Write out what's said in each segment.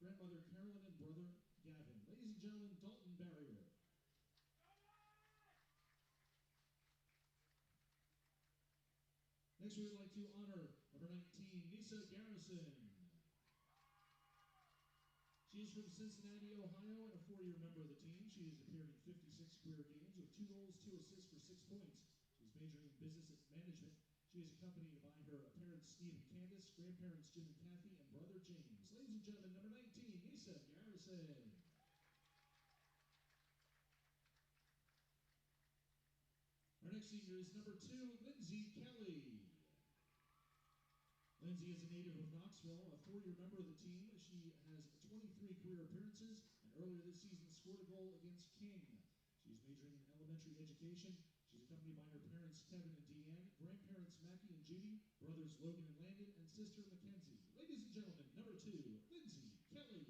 grandmother Carolyn and brother Gavin. Ladies and gentlemen, Dalton Barrier. Next, we would like to honor number 19, Nisa Garrison. She is from Cincinnati, Ohio, and a 4-year member of the team. She has appeared in 56 career games with 2 goals, 2 assists for 6 points. She's majoring in business management. She is accompanied by her parents, Steve and Candace, grandparents, Jim and Kathy, and brother James. Ladies and gentlemen, number 19, Nisa Garrison. Our next senior is number 2, Lindsay Kelly. Lindsay is a native of Knoxville, a 4-year member of the team. She has 23 career appearances, and earlier this season scored a goal against King. She's majoring in elementary education. She's accompanied by her parents, Kevin and Deanne, grandparents, Mackie and Judy, brothers Logan and Landon, and sister Mackenzie. Ladies and gentlemen, number 2, Lindsay Kelly.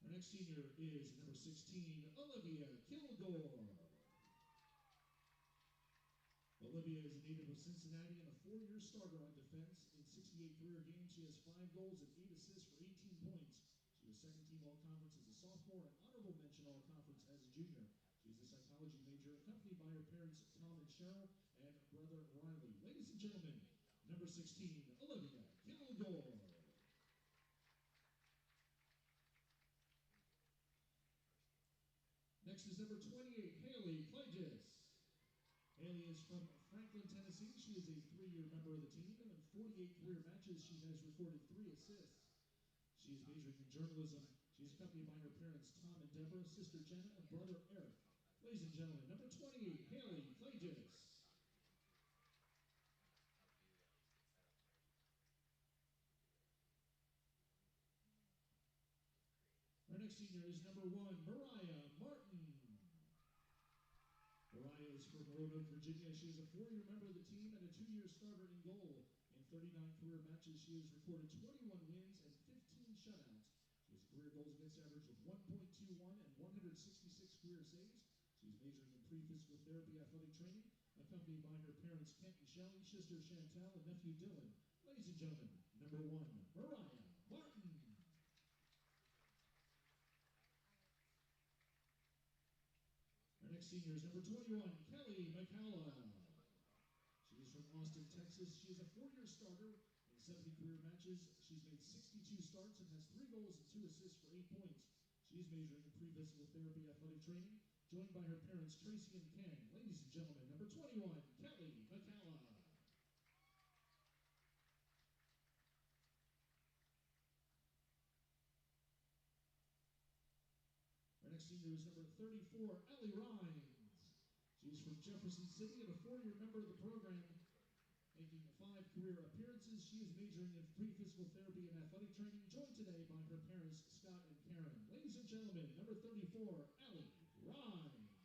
Our next senior is number 16, Olivia Kilgore. Olivia is a native of Cincinnati and a 4-year starter on defense. In 68 career games, she has 5 goals and 8 assists for 18 points. She was second team all-conference as a sophomore and honorable mention all-conference as a junior. She is a psychology major, accompanied by her parents, Tom and Cheryl, and brother Riley. Ladies and gentlemen, number 16, Olivia Kilgore. Next is number 28, Haley Clinched. Haley is from Franklin, Tennessee. She is a 3-year member of the team, and in 48 career matches, she has recorded 3 assists. She is majoring in journalism. She is accompanied by her parents, Tom and Deborah, sister Jenna, and brother Eric. Ladies and gentlemen, number 28, Haley Clinched. Our next senior is number 1, Mariah Martin. Mariah is from Roanoke, Virginia. She is a 4-year member of the team and a 2-year starter in goal. In 39 career matches, she has recorded 21 wins and 15 shutouts. She has a career goals against average of 1.21 and 166 career saves. She is majoring in pre-physical therapy athletic training, accompanied by her parents Kent and Shelley, sister Chantel, and nephew Dylan. Ladies and gentlemen, number 1, Mariah Martin. Our next senior is number 21, Kelly McCalla. She is from Austin, Texas. She is a 4-year starter in 70 career matches. She's made 62 starts and has 3 goals and 2 assists for 8 points. She is majoring in pre-physical therapy athletic training, joined by her parents Tracy and Ken. Ladies and gentlemen, number 21, Kelly McCalla. Our next senior is number 34, Ellie Rhines. She is from Jefferson City and a 4-year member of the program, making 5 career appearances. She is majoring in pre-physical therapy and athletic training, joined today by her parents, Scott and Karen. Ladies and gentlemen, number 34, Ellie Rhines.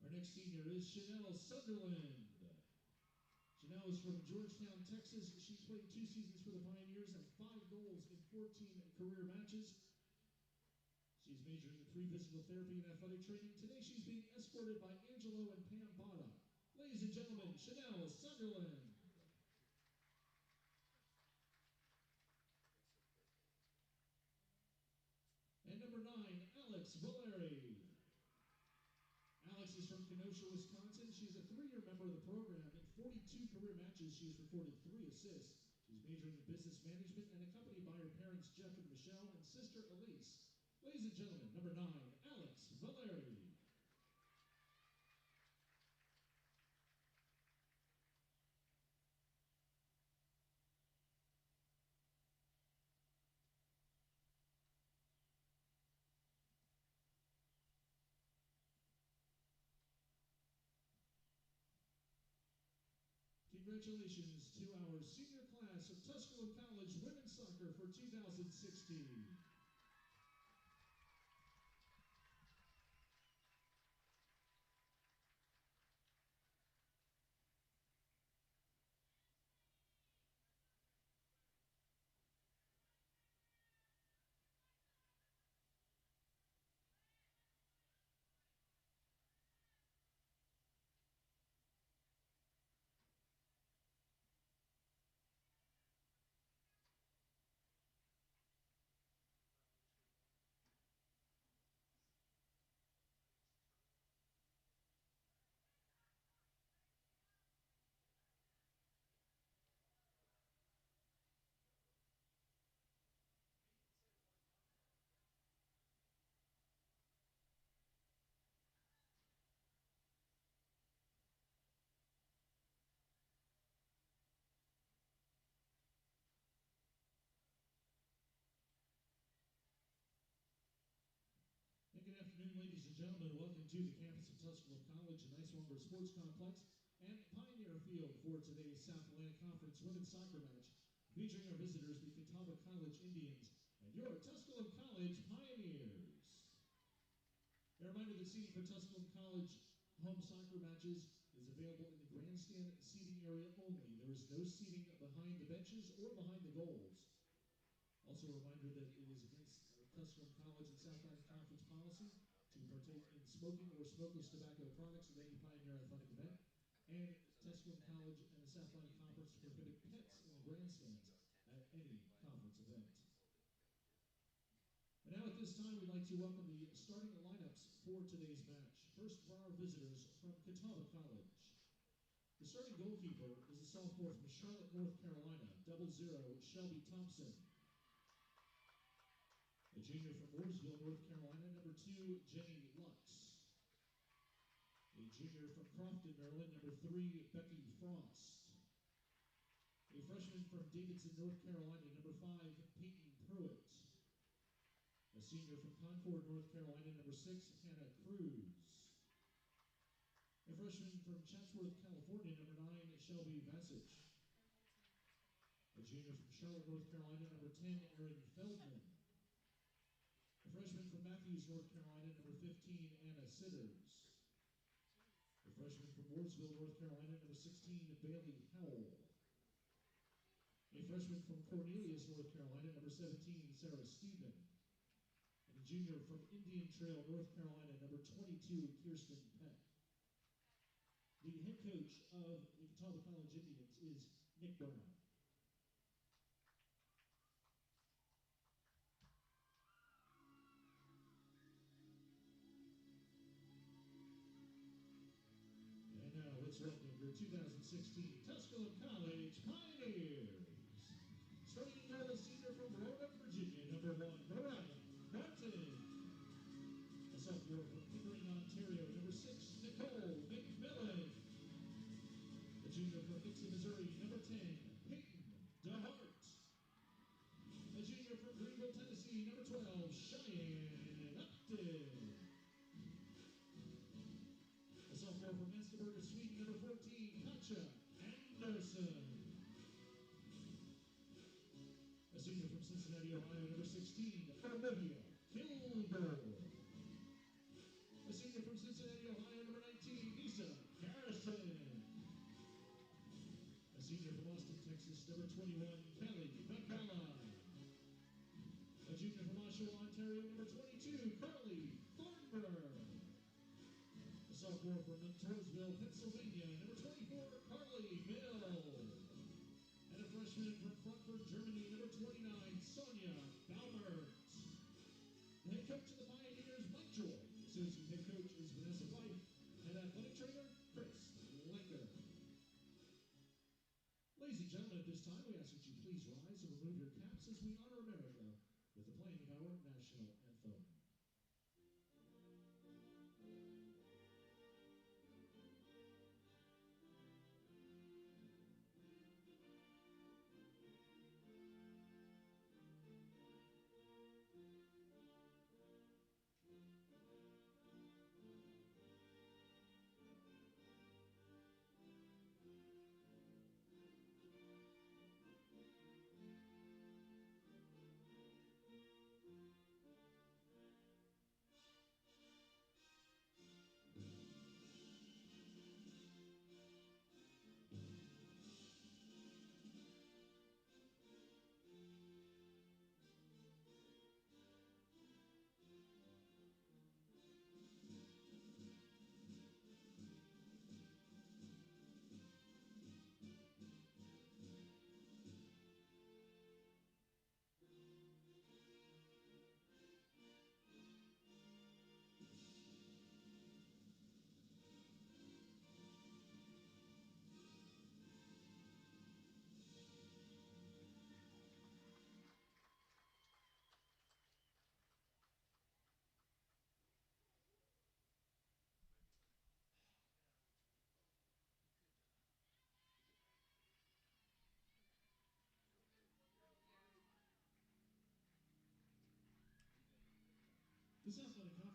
Our next senior is Chanel Sunderland. Chanel is from Georgetown, Texas. She's played 2 seasons for the Pioneers and 5 goals in 14 career matches. She's majoring in pre-physical therapy and athletic training. Today she's being escorted by Angelo and Pam Bada. Ladies and gentlemen, Chanel Sunderland. And number 9, Alex Valeri. Alex is from Kenosha, Wisconsin. She is a 3-year member of the program. In 42 career matches, she has recorded 3 assists. She's majoring in business management and accompanied by her parents, Jeff and Michelle, and sister Elise. Ladies and gentlemen, number 9, Alex Valeri. Congratulations to our senior class of Tusculum College Women's Soccer for 2016. ladies and gentlemen. Welcome to the campus of Tusculum College, a nice Longer Sports Complex, and Pioneer Field for today's South Atlantic Conference women's soccer match, featuring our visitors, the Catawba College Indians, and your Tusculum College Pioneers. A reminder that seating for Tusculum College home soccer matches is available in the grandstand seating area only. There is no seating behind the benches or behind the goals. Also a reminder that it is against Tusculum College and South Atlantic Conference policy to partake in smoking or smokeless tobacco products at any Pioneer athletic event, and Tusculum College and the South Atlantic Conference prohibit pets in the grandstands at any conference event. And now at this time, we'd like to welcome the starting lineups for today's match. First, for our visitors from Catawba College. The starting goalkeeper is a sophomore from Charlotte, North Carolina, 00 Shelby Thompson. A junior from Mooresville, North Carolina, number 2 Jenny Lux. A junior from Crofton, Maryland, number 3 Becky Frost. A freshman from Davidson, North Carolina, number 5 Peyton Pruitt. A senior from Concord, North Carolina, number 6 Hannah Cruz. A freshman from Chatsworth, California, number 9 Shelby Vasich. A junior from Charlotte, North Carolina, number 10 Erin Feldman. A freshman from Matthews, North Carolina, number 15 Anna Sitters. A freshman from Mooresville, North Carolina, number 16 Bailey Howell. A freshman from Cornelius, North Carolina, number 17 Sarah Stephen. And a junior from Indian Trail, North Carolina, number 22 Kirsten Peck. The head coach of the Catawba College Indians is Nick Brown. And now let's welcome your 2016 Tusculum College Pioneers. Starting in goal, a senior from Roanoke, Virginia, number 1 Mariah Martin. A sophomore from Pickering, Ontario, number 6 Nicole McMillan. A junior from Dixon, Missouri, number 10 Peyton DeHart. A junior from Greenville, Tennessee, number 12 Cheyenne Upton. A sophomore from Escobar, Sweden, number 14 Katja Anderson. A senior from Cincinnati, Ohio, number 16 Olivia Kilgore. A senior from Cincinnati, Ohio, number 19 Lisa Garrison. A senior from Austin, Texas, number 21 Kelly McCullough. A junior from Oshawa, Ontario, number 22 Carly Thornburg. A sophomore from Montoursville, Pennsylvania, number 24 Carly Mill. And a freshman from Frankfurt, Germany, number 29 Sonia Baumert. The head coach of the Pioneers, Mike Joy. Associate head coach is Vanessa White, and athletic trainer, Chris Lenker. Ladies and gentlemen, at this time, we ask that you please rise and remove your caps as we honor America with the playing of our national anthem.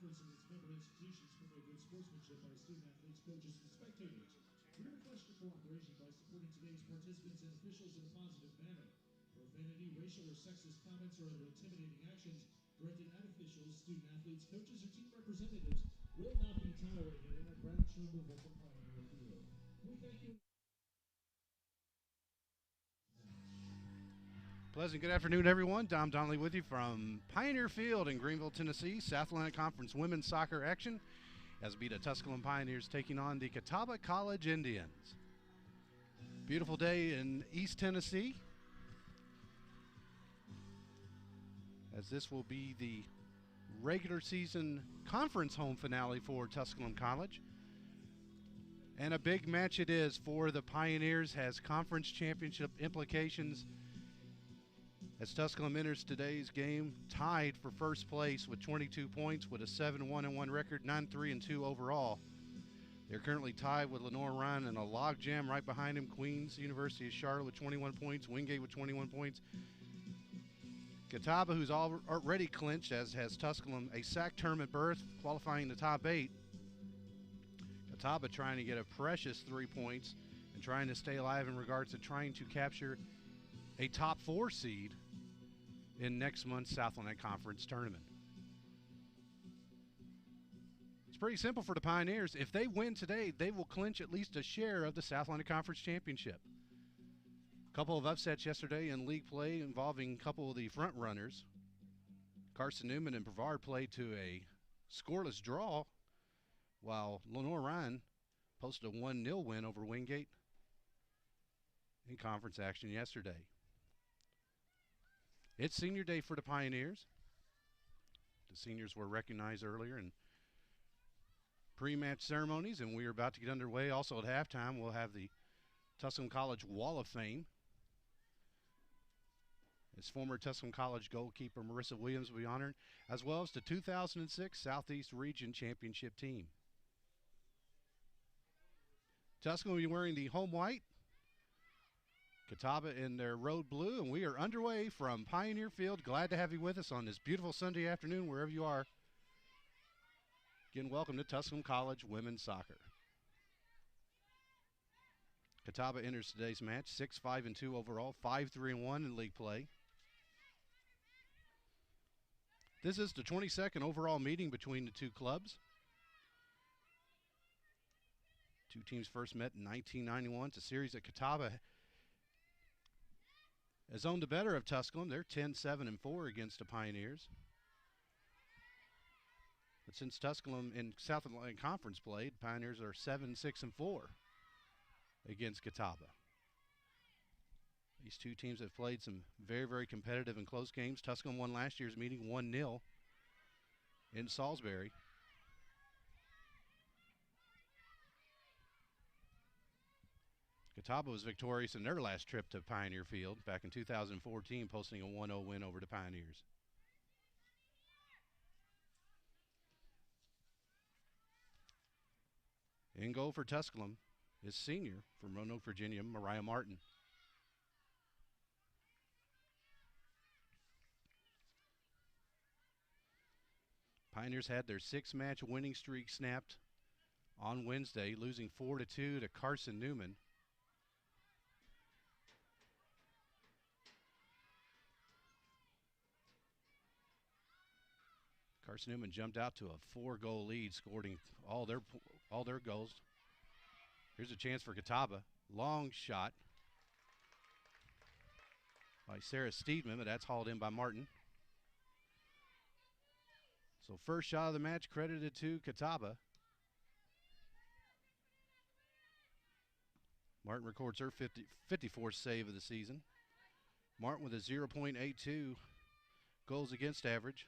conference and its member institutions promote good sportsmanship by student athletes, coaches, and spectators. We request your cooperation by supporting today's participants and officials in a positive manner. Profanity, racial or sexist comments, or other intimidating actions directed at officials, student athletes, coaches, or team representatives will not be tolerated and a grounds for removal from Pioneer Field. We thank you. Pleasant good afternoon, everyone. Dom Donnelly with you from Pioneer Field in Greenville, Tennessee. South Atlantic Conference women's soccer action as beat the Tusculum Pioneers taking on the Catawba College Indians. Beautiful day in East Tennessee, as this will be the regular season conference home finale for Tusculum College. And a big match it is for the Pioneers, has conference championship implications, as Tusculum enters today's game tied for first place with 22 points with a 7-1-1 record, 9-3-2 overall. They're currently tied with Lenore-Ryan and a logjam right behind him, Queens University of Charlotte with 21 points, Wingate with 21 points. Catawba, who's already clinched, as has Tusculum, a SAC tournament berth, qualifying the top 8. Catawba trying to get a precious 3 points and trying to stay alive in regards to trying to capture a top 4 seed in next month's South Atlantic Conference tournament. It's pretty simple for the Pioneers. If they win today, they will clinch at least a share of the South Atlantic Conference championship. A couple of upsets yesterday in league play involving a couple of the front runners. Carson Newman and Brevard played to a scoreless draw, while Lenore-Ryan posted a 1-0 win over Wingate in conference action yesterday. It's senior day for the Pioneers. The seniors were recognized earlier in pre-match ceremonies, and we are about to get underway. Also at halftime, we'll have the Tusculum College Wall of Fame, as former Tusculum College goalkeeper Marissa Williams will be honored, as well as the 2006 Southeast Region Championship team. Tusculum will be wearing the home white, Catawba in their road blue, and we are underway from Pioneer Field. Glad to have you with us on this beautiful Sunday afternoon, wherever you are. Again, welcome to Tusculum College women's soccer. Catawba enters today's match 6-5-2 overall, 5-3-1 in league play. This is the 22nd overall meeting between the two clubs. Two teams first met in 1991. It's a series that Catawba has owned the better of Tusculum. They're 10-7-4 against the Pioneers. But since Tusculum in South Atlantic Conference played, Pioneers are 7-6-4 against Catawba. These two teams have played some very, very competitive and close games. Tusculum won last year's meeting 1-0 in Salisbury. Catawba was victorious in their last trip to Pioneer Field back in 2014, posting a 1-0 win over the Pioneers. In goal for Tusculum is senior from Roanoke, Virginia, Mariah Martin. Pioneers had their 6-match winning streak snapped on Wednesday, losing 4-2 to Carson Newman. Carson Newman jumped out to a 4-goal lead, scoring all their goals. Here's a chance for Catawba. Long shot by Sarah Steedman, but that's hauled in by Martin. So first shot of the match credited to Catawba. Martin records her 54th save of the season. Martin with a 0.82 goals against average.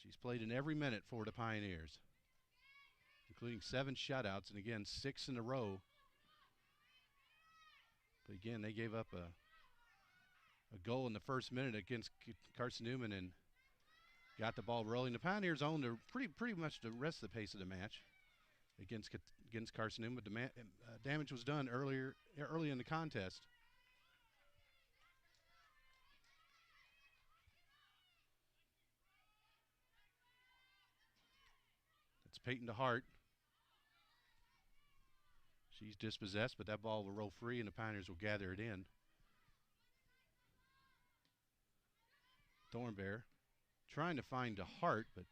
She's played in every minute for the Pioneers, including 7 shutouts, and again, 6 in a row. But again, they gave up a goal in the first minute against Carson Newman and got the ball rolling. The Pioneers owned pretty much the rest of the pace of the match against Carson Newman. But damage was done early in the contest. Peyton to Hart. She's dispossessed, but that ball will roll free, and the Pioneers will gather it in. Thornbear trying to find to Hart, but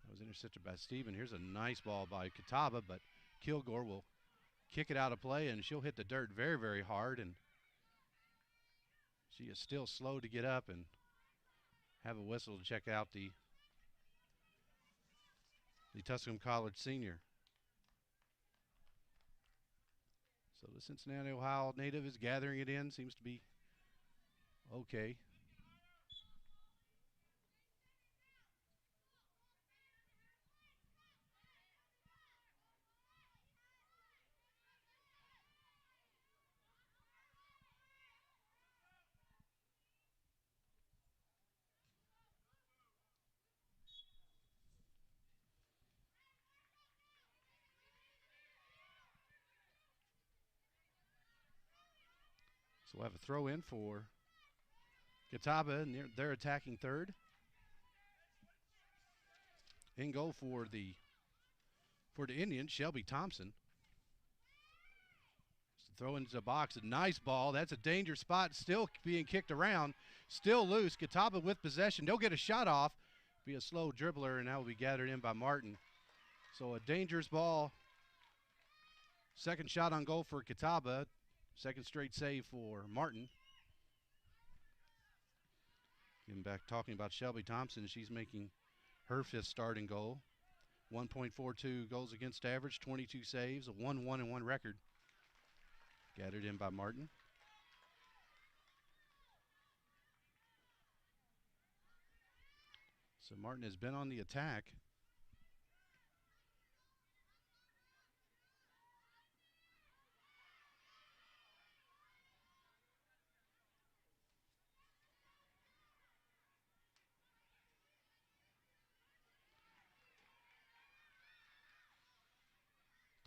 that was intercepted by Steven. Here's a nice ball by Catawba, but Kilgore will kick it out of play, and she'll hit the dirt very, very hard, and she is still slow to get up and have a whistle to check out the Tusculum College senior. So the Cincinnati, Ohio native is gathering it in. Seems to be okay. So we'll have a throw in for Catawba, and they're attacking third. In goal for the Indians, Shelby Thompson. Throw into the box, a nice ball. That's a danger spot, still being kicked around, still loose. Catawba with possession. They'll get a shot off, be a slow dribbler, and that will be gathered in by Martin. So a dangerous ball. Second shot on goal for Catawba. Second straight save for Martin. Getting back talking about Shelby Thompson, she's making her fifth starting goal. 1.42 goals against average, 22 saves, a 1-1-1 record. Gathered in by Martin. So Martin has been on the attack.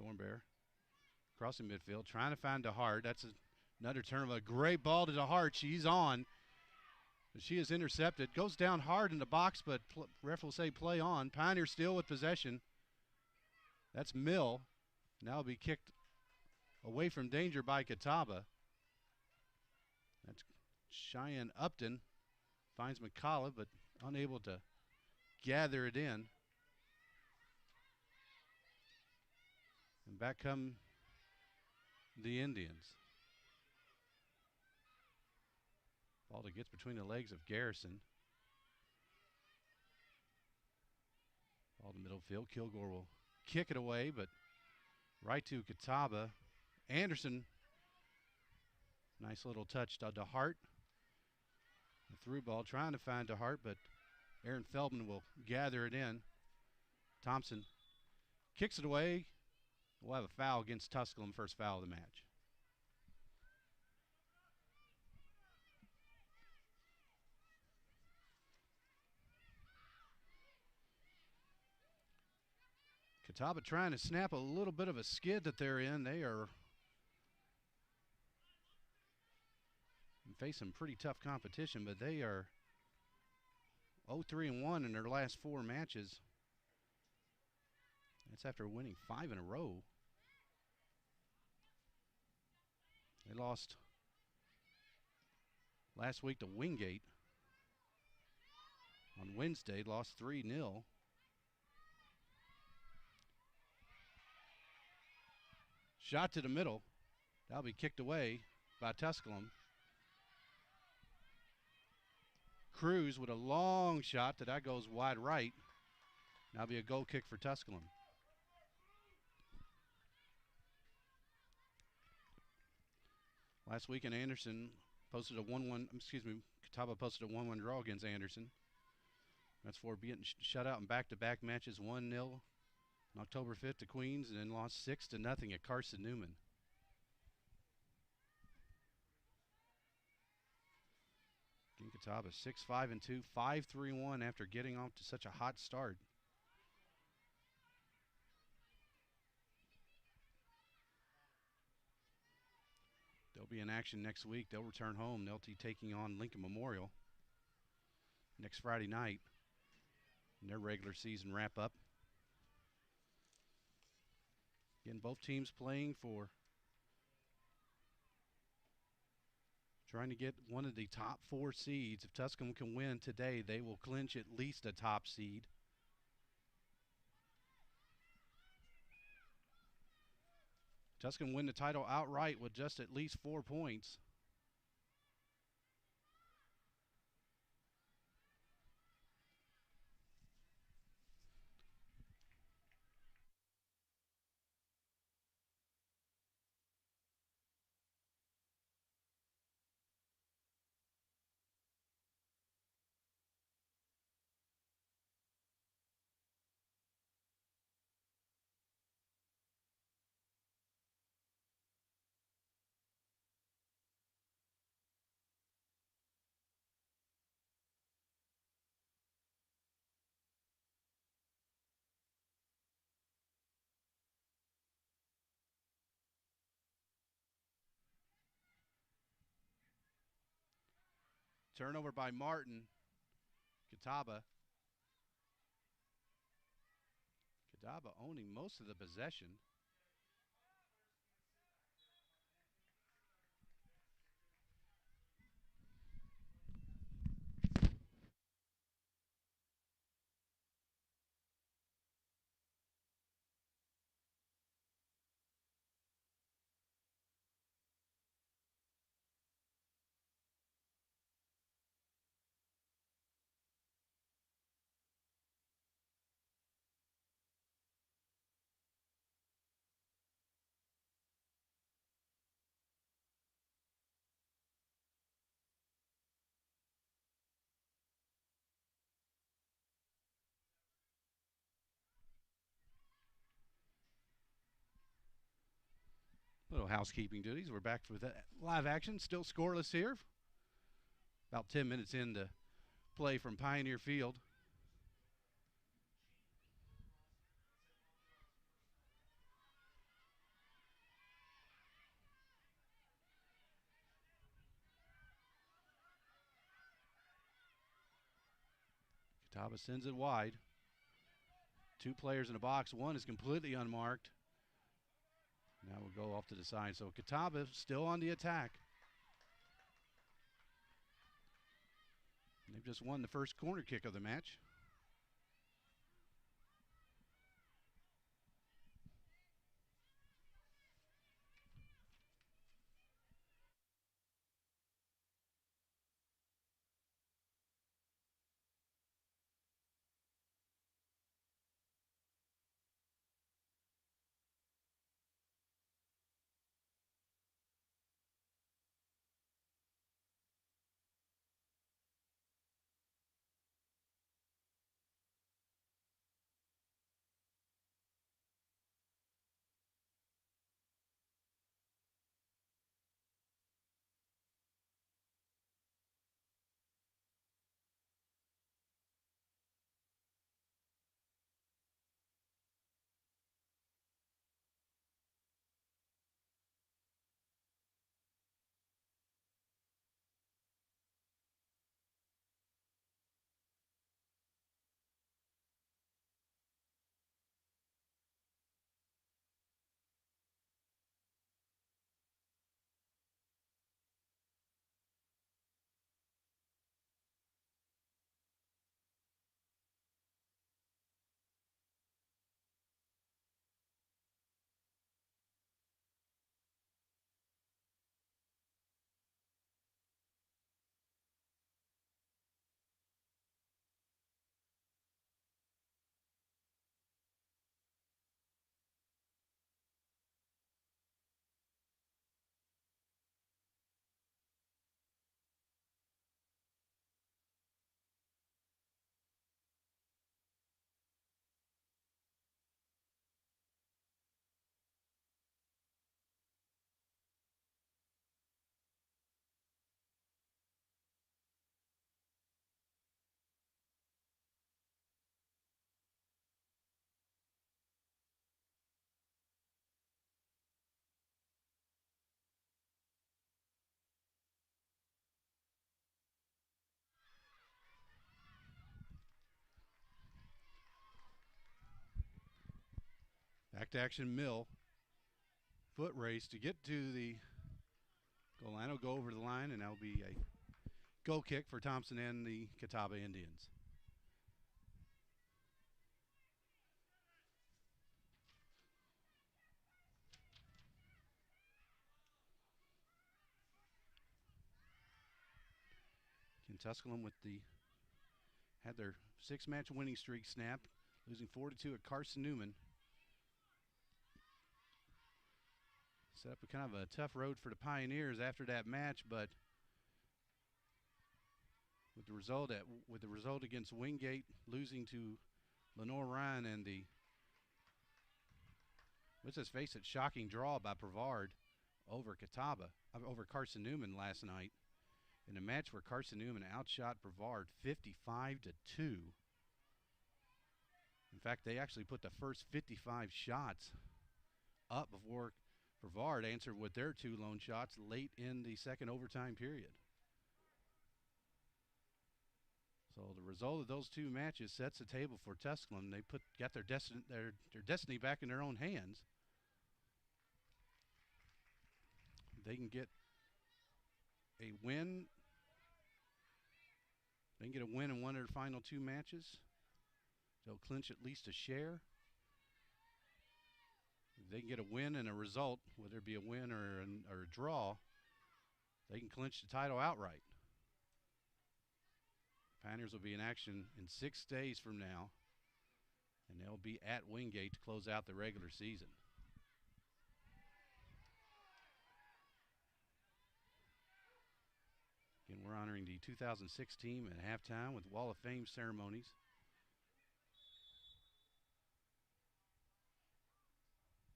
Thornbear crossing midfield, trying to find DeHart. That's another turn of a great ball to DeHart. She's on. She is intercepted. Goes down hard in the box, but ref will say play on. Pioneer still with possession. That's Mill. Now will be kicked away from danger by Catawba. That's Cheyenne Upton. Finds McCullough, but unable to gather it in. And back come the Indians. Ball that gets between the legs of Garrison. Ball to middle field. Kilgore will kick it away, but right to Catawba. Anderson, nice little touch to DeHart. The through ball trying to find DeHart, but Aaron Feldman will gather it in. Thompson kicks it away. We'll have a foul against Tusculum, first foul of the match. Catawba trying to snap a little bit of a skid that they're in. They are facing pretty tough competition, but they are 0-3-1 in their last 4 matches. That's after winning 5 in a row. They lost last week to Wingate. On Wednesday, lost 3-0. Shot to the middle. That'll be kicked away by Tusculum. Cruz with a long shot that goes wide right. That'll be a goal kick for Tusculum. Last week in Anderson posted a 1-1, Catawba posted a 1-1 draw against Anderson. That's for being shut out in back-to-back matches, 1-0 on October 5th to Queens, and then lost 6-0 at Carson Newman. Again, Catawba 6-5-2, 5-3-1 after getting off to such a hot start. They'll be in action next week. They'll return home. They'll be taking on Lincoln Memorial next Friday night. in their regular season wrap-up. Again, both teams playing for trying to get one of the top 4 seeds. If Tusculum can win today, they will clinch at least a top seed. Tusculum win the title outright with just at least 4 points. Turnover by Martin. Catawba. Catawba owning most of the possession. Little housekeeping duties. We're back for that live action. Still scoreless here. About 10 minutes into play from Pioneer Field. Catawba sends it wide. 2 players in a box. One is completely unmarked. Now we'll go off to the side. So Catawba still on the attack. They've just won the first corner kick of the match. Back to action, Mill. Foot race to get to the goal line. Will go over the line, and that'll be a goal kick for Thompson and the Catawba Indians. Tusculum had their 6-match winning streak snapped, losing 4-2 at Carson Newman. Set up a kind of a tough road for the Pioneers after that match, but with the result against Wingate, losing to Lenore Ryan, and the, let's just face it, shocking draw by Brevard over Carson Newman last night, in a match where Carson Newman outshot Brevard 55-2. In fact, they actually put the first 55 shots up before Brevard answered with their 2 lone shots late in the second overtime period. So the result of those 2 matches sets the table for Tusculum. They got their destiny back in their own hands. They can get a win. They can get a win in one of their final 2 matches. They'll clinch at least a share. If they can get a win and a result, whether it be a win or a draw, they can clinch the title outright. Pioneers will be in action in 6 days from now, and they'll be at Wingate to close out the regular season. Again, we're honoring the 2006 team at halftime with Wall of Fame ceremonies.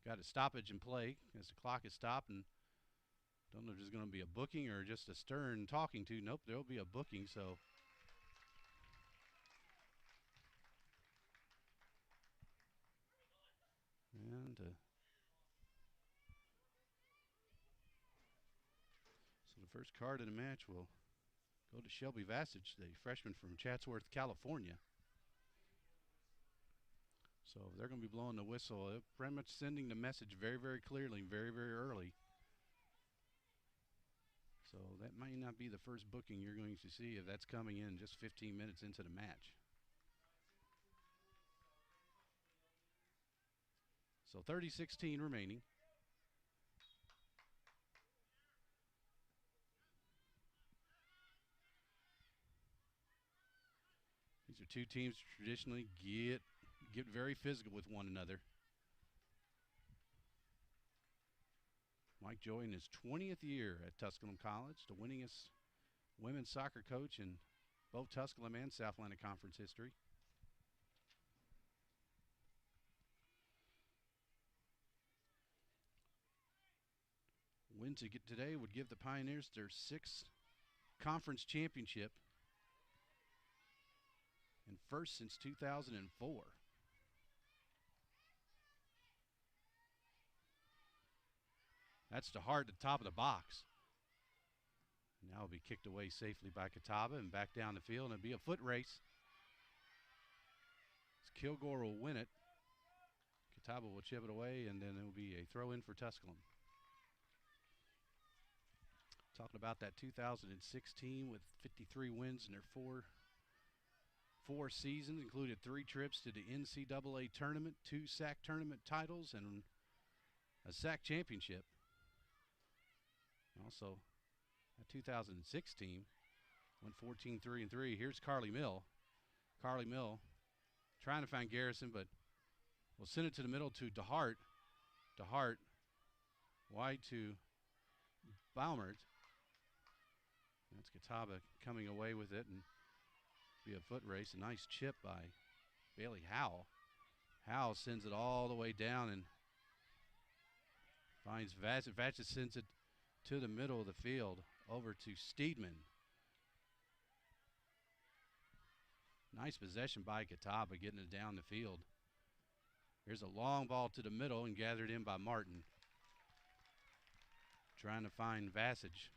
Got a stoppage in play as the clock is stopped, and don't know if there's going to be a booking or just a stern talking to. Nope, there'll be a booking, so. And so the first card in the match will go to Shelby Vassage, the freshman from Chatsworth, California. So they're going to be blowing the whistle. They're pretty much sending the message very, very clearly, very, very early. So that might not be the first booking you're going to see if that's coming in just 15 minutes into the match. So 30-16 remaining. These are 2 teams traditionally get very physical with one another. Mike Joy in his 20th year at Tusculum College, the winningest women's soccer coach in both Tusculum and South Atlantic Conference history. Win to get today would give the Pioneers their 6th conference championship and first since 2004. That's the heart at the top of the box. Now it'll be kicked away safely by Catawba and back down the field, and it'll be a foot race. Kilgore will win it. Catawba will chip it away, and then it will be a throw in for Tusculum. Talking about that 2016 with 53 wins in their four seasons, included 3 trips to the NCAA tournament, 2 SAC tournament titles, and a SAC championship. Also, that 2016 went 14-3-3. Here's Carly Mill. Carly Mill trying to find Garrison, but will send it to the middle to DeHart. DeHart wide to Baumert. That's Catawba coming away with it, and be a foot race. A nice chip by Bailey Howell. Howell sends it all the way down and finds Vassage. Vassage sends it to the middle of the field over to Steedman. Nice possession by Catawba, getting it down the field. Here's a long ball to the middle and gathered in by Martin. Trying to find Vassage.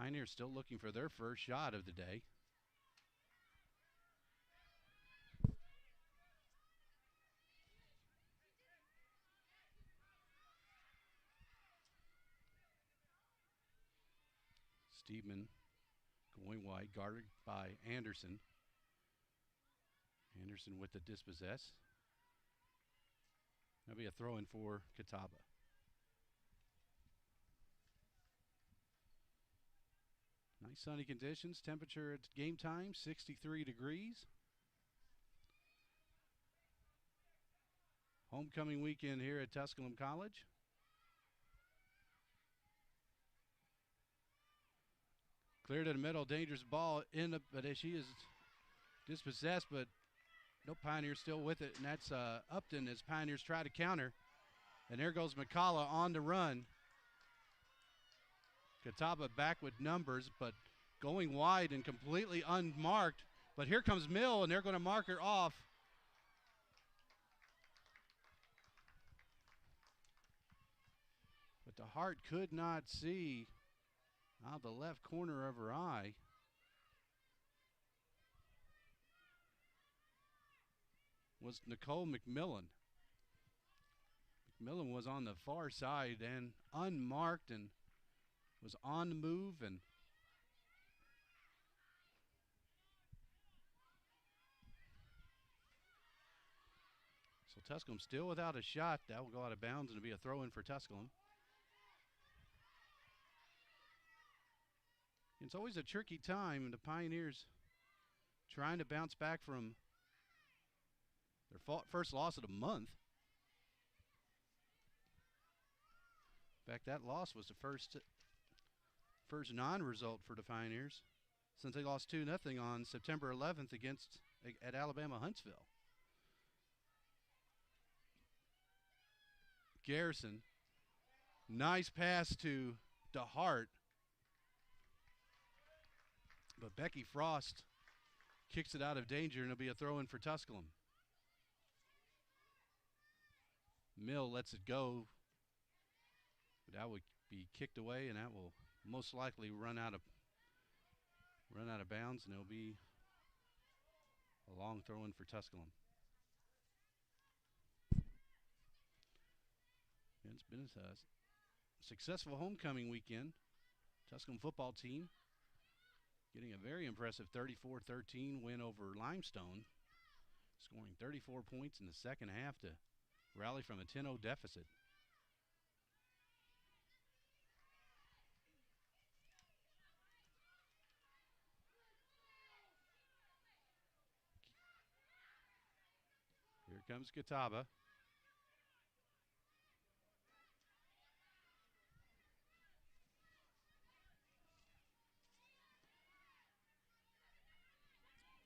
Pioneers still looking for their first shot of the day. Steedman going wide, guarded by Anderson. Anderson with the dispossess. That'll be a throw-in for Catawba. Nice sunny conditions. Temperature at game time, 63 degrees. Homecoming weekend here at Tusculum College. Clear to the middle, dangerous ball in the, but she is dispossessed, but no, Pioneers still with it, and that's Upton as Pioneers try to counter. And there goes McCullough on the run. Catawba back with numbers, but going wide and completely unmarked. But here comes Mill, and they're going to mark her off. But the Hart could not see out of the left corner of her eye. Was Nicole McMillan. McMillan was on the far side and unmarked and was on the move, and so Tusculum still without a shot. That will go out of bounds and it'll be a throw-in for Tusculum. It's always a tricky time, and the Pioneers trying to bounce back from their first loss of the month. In fact, that loss was the first non-result for the Pioneers since they lost 2-0 on September 11th at Alabama Huntsville. Garrison, nice pass to DeHart, but Becky Frost kicks it out of danger, and it'll be a throw-in for Tusculum. Mill lets it go, but that would be kicked away, and that will most likely run out of bounds, and it'll be a long throw-in for Tusculum. And it's been a successful homecoming weekend. Tusculum football team getting a very impressive 34-13 win over Limestone, scoring 34 points in the second half to rally from a 10-0 deficit. Here comes Catawba.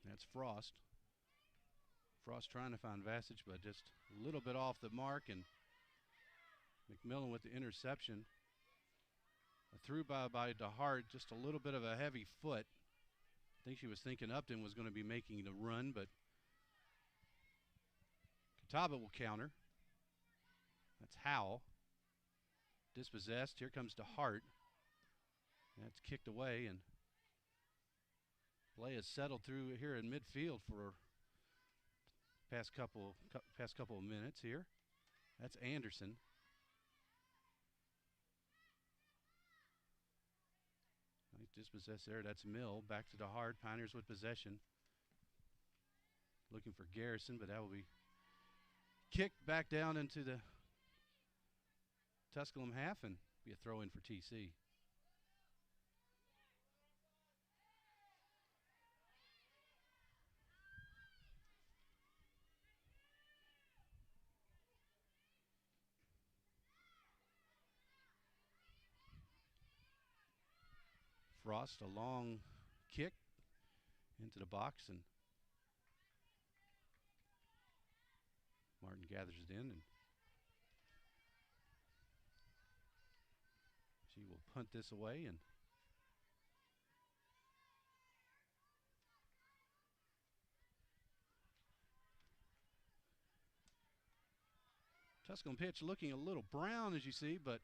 That's Frost. Frost trying to find Vasich, but just a little bit off the mark, and McMillan with the interception. A through by DeHart, just a little bit of a heavy foot. I think she was thinking Upton was going to be making the run, but Catawba will counter. That's Howell. Dispossessed. Here comes DeHart. That's kicked away, and play is settled through here in midfield for past couple of minutes here. That's Anderson. Nice dispossessed there. That's Mill. Back to DeHart. Pioneers with possession. Looking for Garrison, but that will be kicked back down into the Tusculum half and be a throw-in for TC. Frost, a long kick into the box, and Martin gathers it in, and she will punt this away, and Tusculum pitch looking a little brown, as you see, but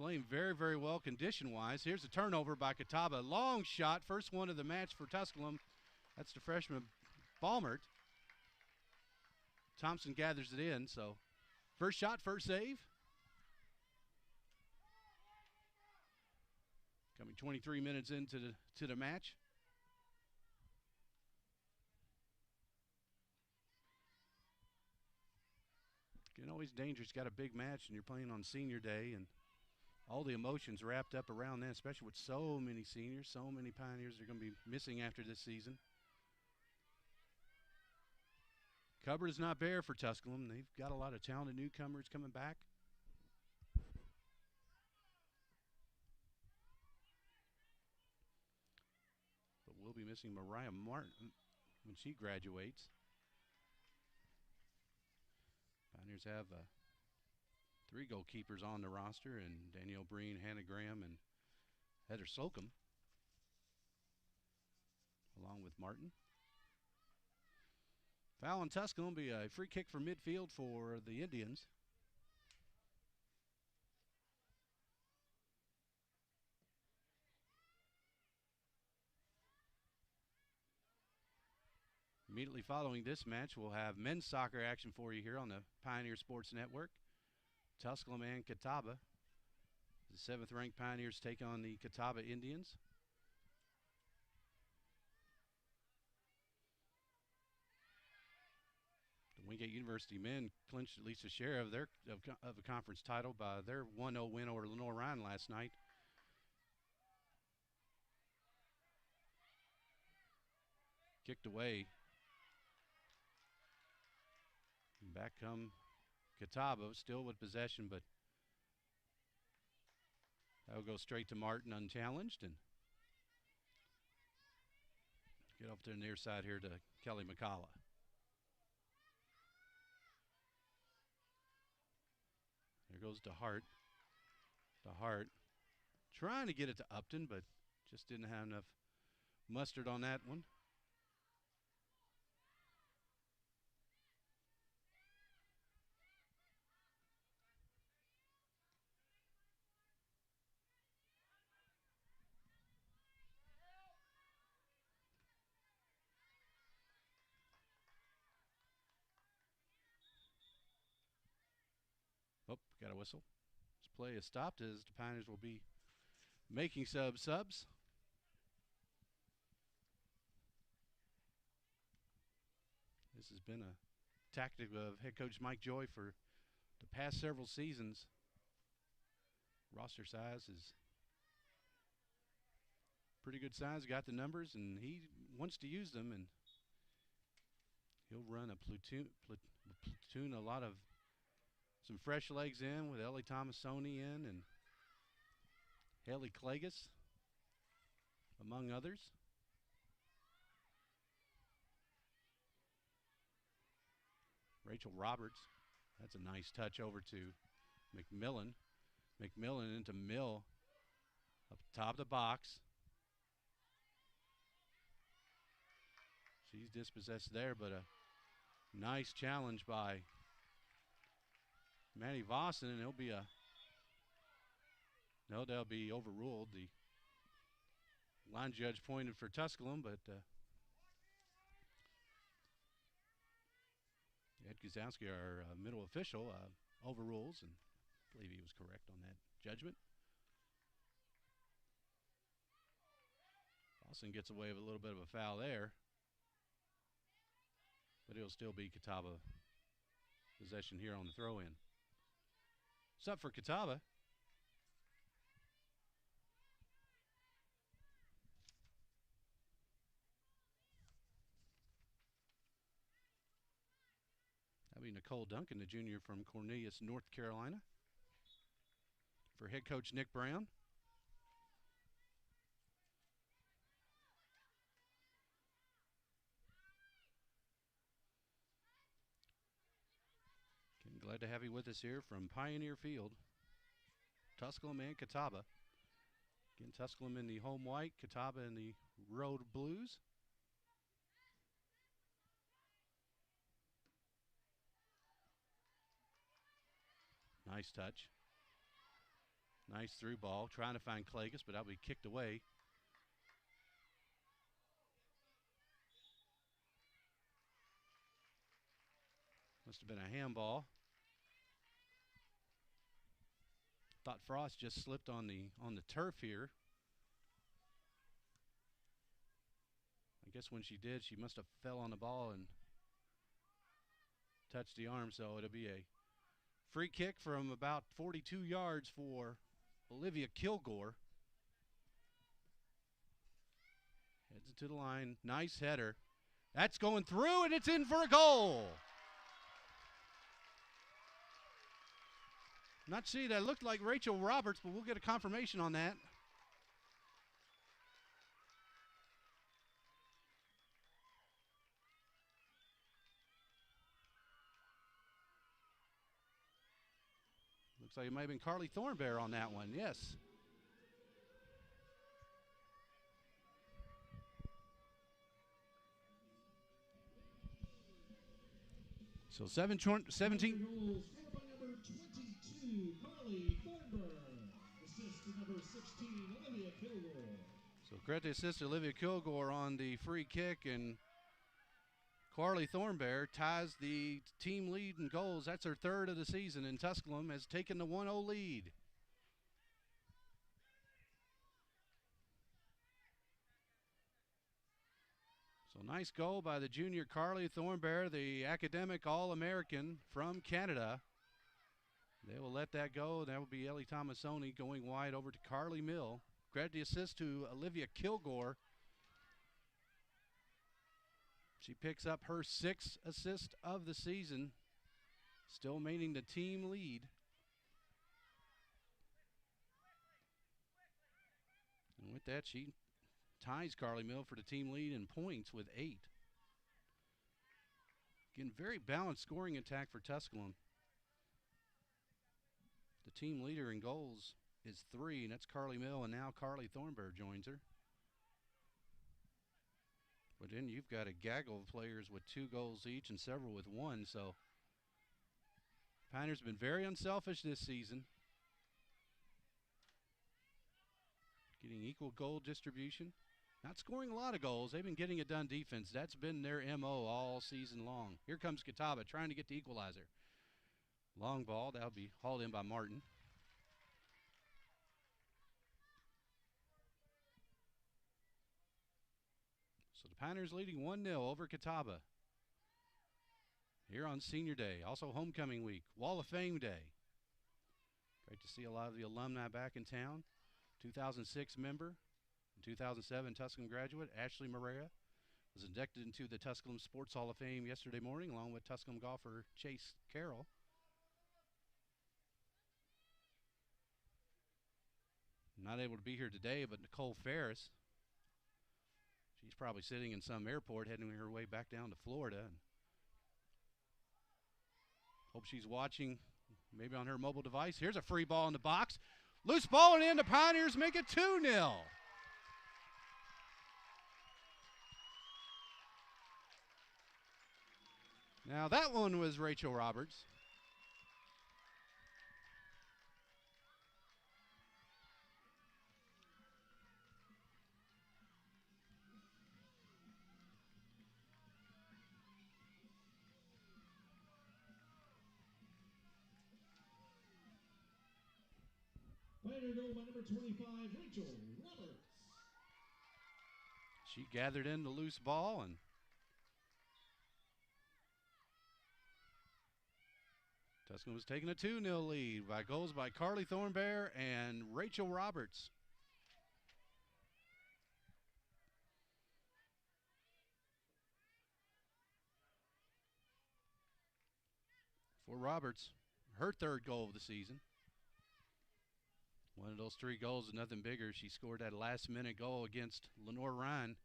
playing very, very well condition-wise. Here's a turnover by Catawba. Long shot, first one of the match for Tusculum. That's the freshman Balmert. Thompson gathers it in, so first shot, first save. Coming 23 minutes into the match. You know, always dangerous. Got a big match, and you're playing on senior day, and all the emotions wrapped up around that, especially with so many seniors, so many Pioneers are going to be missing after this season. Cupboard is not bare for Tusculum. They've got a lot of talented newcomers coming back. But we'll be missing Mariah Martin when she graduates. Pioneers have 3 goalkeepers on the roster, and Danielle Breen, Hannah Graham, and Heather Slocum, along with Martin. Foul on Tusculum will be a free kick from midfield for the Indians. Immediately following this match, we'll have men's soccer action for you here on the Pioneer Sports Network. Tusculum and Catawba. The 7th-ranked Pioneers take on the Catawba Indians. The Wingate University men clinched at least a share of their of a conference title by their 1-0 win over Lenore Ryan last night. Kicked away. And back come Catawba, still with possession, but that will go straight to Martin unchallenged and get over to the near side here to Kelly McCullough. There goes to Hart. Trying to get it to Upton, but just didn't have enough mustard on that one. Oh, got a whistle. This play is stopped as the Pioneers will be making subs. This has been a tactic of head coach Mike Joy for the past several seasons. Roster size is pretty good size, got the numbers, and he wants to use them, and he'll run a platoon a lot of some fresh legs in with Ellie Thomasoni in and Haley Klagas, among others. Rachel Roberts, that's a nice touch over to McMillan. McMillan into Mill up top of the box. She's dispossessed there, but a nice challenge by Manny Vossen, and it'll be they'll be overruled. The line judge pointed for Tusculum, but Ed Guzowski, our middle official, overrules, and I believe he was correct on that judgment. Vossen gets away with a little bit of a foul there, but it'll still be Catawba possession here on the throw-in. It's up for Catawba. That'll be Nicole Duncan, the junior from Cornelius, North Carolina, for head coach Nick Brown. Glad to have you with us here from Pioneer Field. Tusculum and Catawba. Again, Tusculum in the home white, Catawba in the road blues. Nice touch. Nice through ball, trying to find Clagus, but that'll be kicked away. Must have been a handball. Thought Frost just slipped on the turf here. I guess when she did, she must have fell on the ball and touched the arm, so it'll be a free kick from about 42 yards for Olivia Kilgore. Heads it to the line. Nice header. That's going through, and it's in for a goal. Not see that looked like Rachel Roberts, but we'll get a confirmation on that. Looks like it might have been Carly Thornbear on that one. Yes. So 17. Goals scored by number 22, Carly Thornburg. Assist to number 16, Olivia Kilgore. So credit to assist Olivia Kilgore on the free kick, and Carly Thornbear ties the team lead in goals. That's her third of the season, and Tusculum has taken the 1-0 lead. So nice goal by the junior Carly Thornbear, the academic All-American from Canada. They will let that go. That will be Ellie Tomasoni going wide over to Carly Mill. Credit the assist to Olivia Kilgore. She picks up her 6th assist of the season, still maintaining the team lead. And with that, she ties Carly Mill for the team lead in points with 8. Again, very balanced scoring attack for Tusculum. The team leader in goals is 3, and that's Carly Mill, and now Carly Thornberg joins her. But then you've got a gaggle of players with 2 goals each and several with 1, so Pioneers have been very unselfish this season. Getting equal goal distribution. Not scoring a lot of goals. They've been getting it done defense. That's been their MO all season long. Here comes Catawba trying to get the equalizer. Long ball. That'll be hauled in by Martin. So the Pioneers leading 1-0 over Catawba. Here on Senior Day. Also Homecoming Week. Wall of Fame Day. Great to see a lot of the alumni back in town. 2006 member. 2007 Tusculum graduate Ashley Morea was inducted into the Tusculum Sports Hall of Fame yesterday morning, along with Tusculum golfer Chase Carroll. Not able to be here today, but Nicole Ferris, she's probably sitting in some airport heading her way back down to Florida. Hope she's watching maybe on her mobile device. Here's a free ball in the box. Loose ball and in. The Pioneers make it 2-0. Now that one was Rachel Roberts. Pioneer goal by number 25, Rachel Roberts. She gathered in the loose ball, and Tusculum was taking a 2-0 lead by goals by Carly Thornbear and Rachel Roberts. For Roberts, her 3rd goal of the season. One of those 3 goals is nothing bigger. She scored that last-minute goal against Lenore Ryan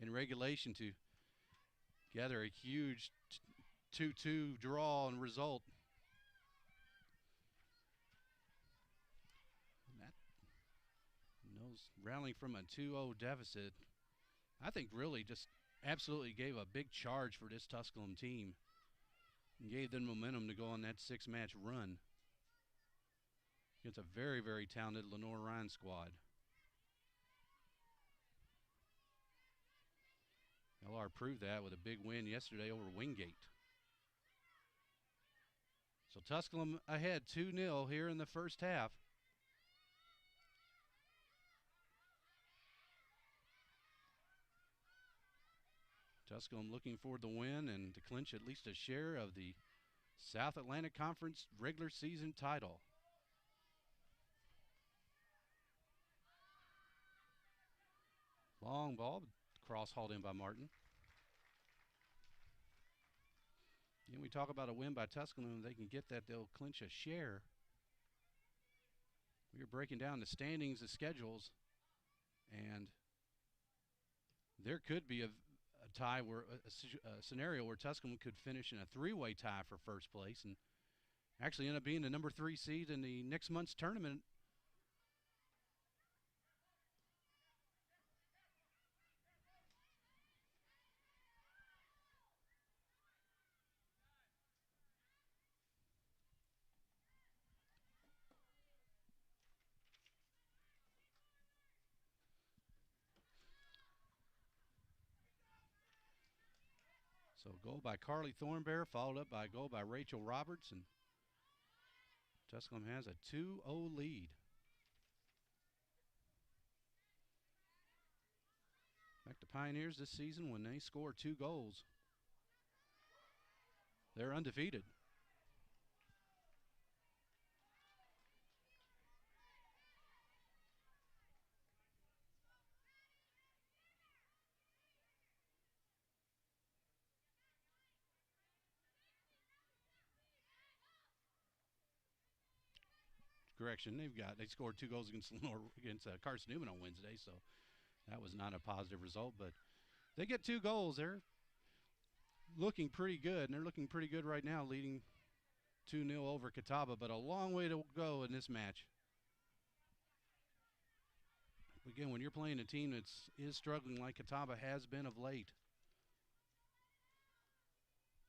in regulation to gather a huge 2-2 draw and result. Rallying from a 2-0 deficit, I think really just absolutely gave a big charge for this Tusculum team and gave them momentum to go on that 6-match run. against a very, very talented Lenore Ryan squad. LR proved that with a big win yesterday over Wingate. So Tusculum ahead 2-0 here in the first half. Tusculum looking for the win and to clinch at least a share of the South Atlantic Conference regular season title. Long ball, cross hauled in by Martin. And we talk about a win by Tusculum. If they can get that, they'll clinch a share. We are breaking down the standings, the schedules, and there could be a tie where a scenario where Tusculum could finish in a three-way tie for first place and actually end up being the number 3 seed in the next month's tournament. So goal by Carly Thornbear, followed up by a goal by Rachel Roberts, and Tusculum has a 2-0 lead. Back to Pioneers this season when they score 2 goals. They're undefeated. Correction, they scored 2 goals against Carson Newman on Wednesday, so that was not a positive result. But they get 2 goals. They're looking pretty good, and they're looking pretty good right now, leading 2-0 over Catawba, but a long way to go in this match. Again, when you're playing a team that is struggling like Catawba has been of late,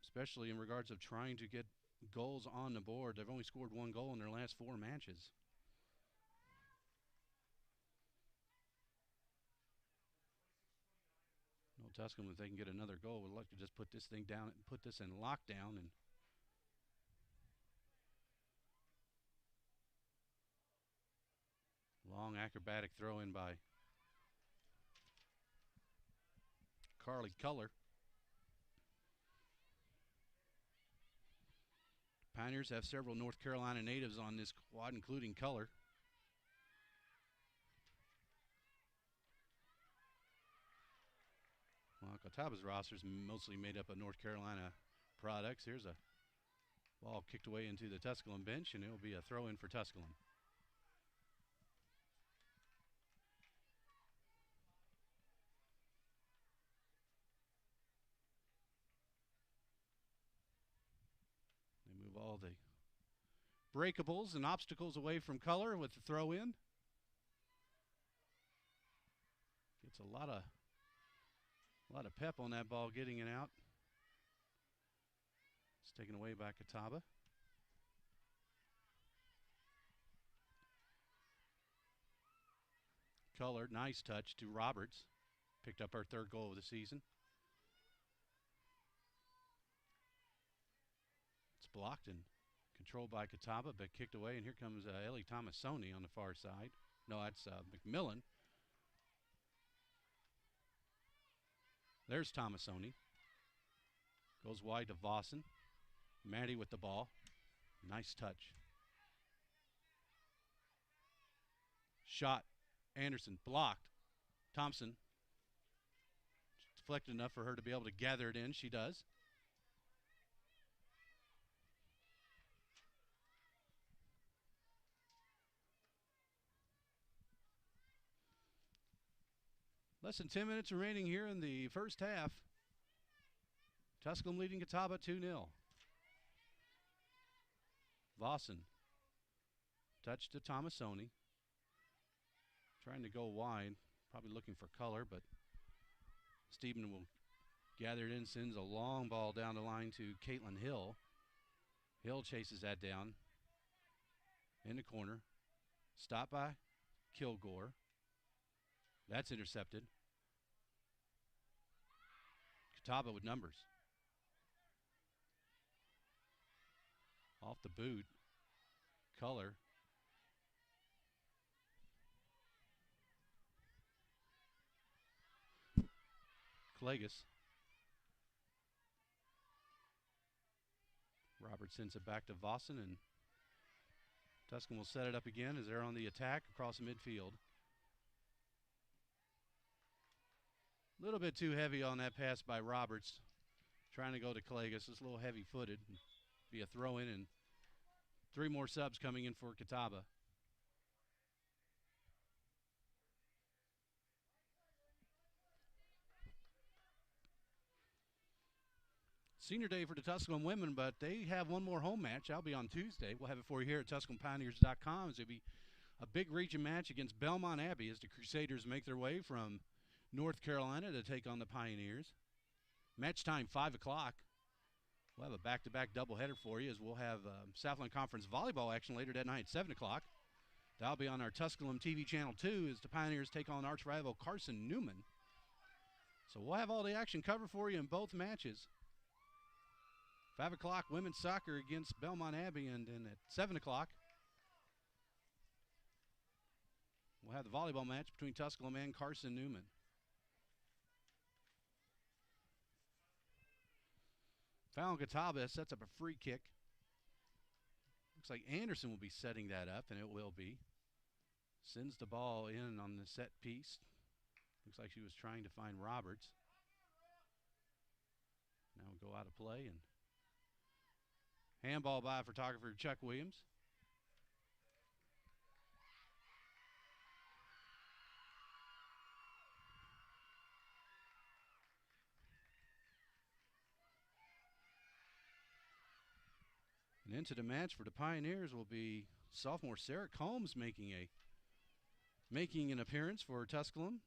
especially in regards of trying to get goals on the board. They've only scored 1 goal in their last 4 matches. No, Tusculum, if they can get another goal, would like to just put this thing down and put this in lockdown. And long acrobatic throw in by Carly Culler. Pioneers have several North Carolina natives on this squad, including Culler. Well, Catawba's roster is mostly made up of North Carolina products. Here's a ball kicked away into the Tusculum bench, and it will be a throw-in for Tusculum. They move all the breakables and obstacles away from Culler with the throw-in. Gets a lot of pep on that ball getting it out. It's taken away by Catawba. Culler, nice touch to Roberts. Picked up our 3rd goal of the season. It's blocked and controlled by Catawba, but kicked away, and here comes Ellie Tomasoni on the far side. No, that's McMillan. There's Tomasoni. Goes wide to Vossen. Maddie with the ball. Nice touch. Shot. Anderson blocked. Thompson. Deflected enough for her to be able to gather it in. She does. Less than 10 minutes remaining here in the first half. Tusculum leading Catawba 2-0. Vossen. Touch to Tomasoni. Trying to go wide. Probably looking for Culler, but Stephen will gather it in, sends a long ball down the line to Caitlin Hill. Hill chases that down in the corner. Stopped by Kilgore. That's intercepted. Catawba with numbers. Off the boot. Color. Clegus. Robert sends it back to Vossen, and Tusculum will set it up again as they're on the attack across the midfield. A little bit too heavy on that pass by Roberts. Trying to go to Clegus. It's a little heavy-footed. Be a throw-in, and 3 more subs coming in for Catawba. Senior day for the Tusculum women, but they have one more home match. That'll be on Tuesday. We'll have it for you here at TusculumPioneers.com. It'll be a big region match against Belmont Abbey as the Crusaders make their way from North Carolina to take on the Pioneers. Match time, 5 o'clock. We'll have a back-to-back doubleheader for you as we'll have Southland Conference volleyball action later that night at 7 o'clock. That'll be on our Tusculum TV Channel 2 as the Pioneers take on arch rival Carson Newman. So we'll have all the action covered for you in both matches. 5 o'clock, women's soccer against Belmont Abbey, and then at 7 o'clock, we'll have the volleyball match between Tusculum and Carson Newman. Foul on Catawba sets up a free kick. Looks like Anderson will be setting that up, and it will be. Sends the ball in on the set piece. Looks like she was trying to find Roberts. Now we'll go out of play, and handball by photographer Chuck Williams. And into the match for the Pioneers will be sophomore Sarah Combs making an appearance for Tusculum.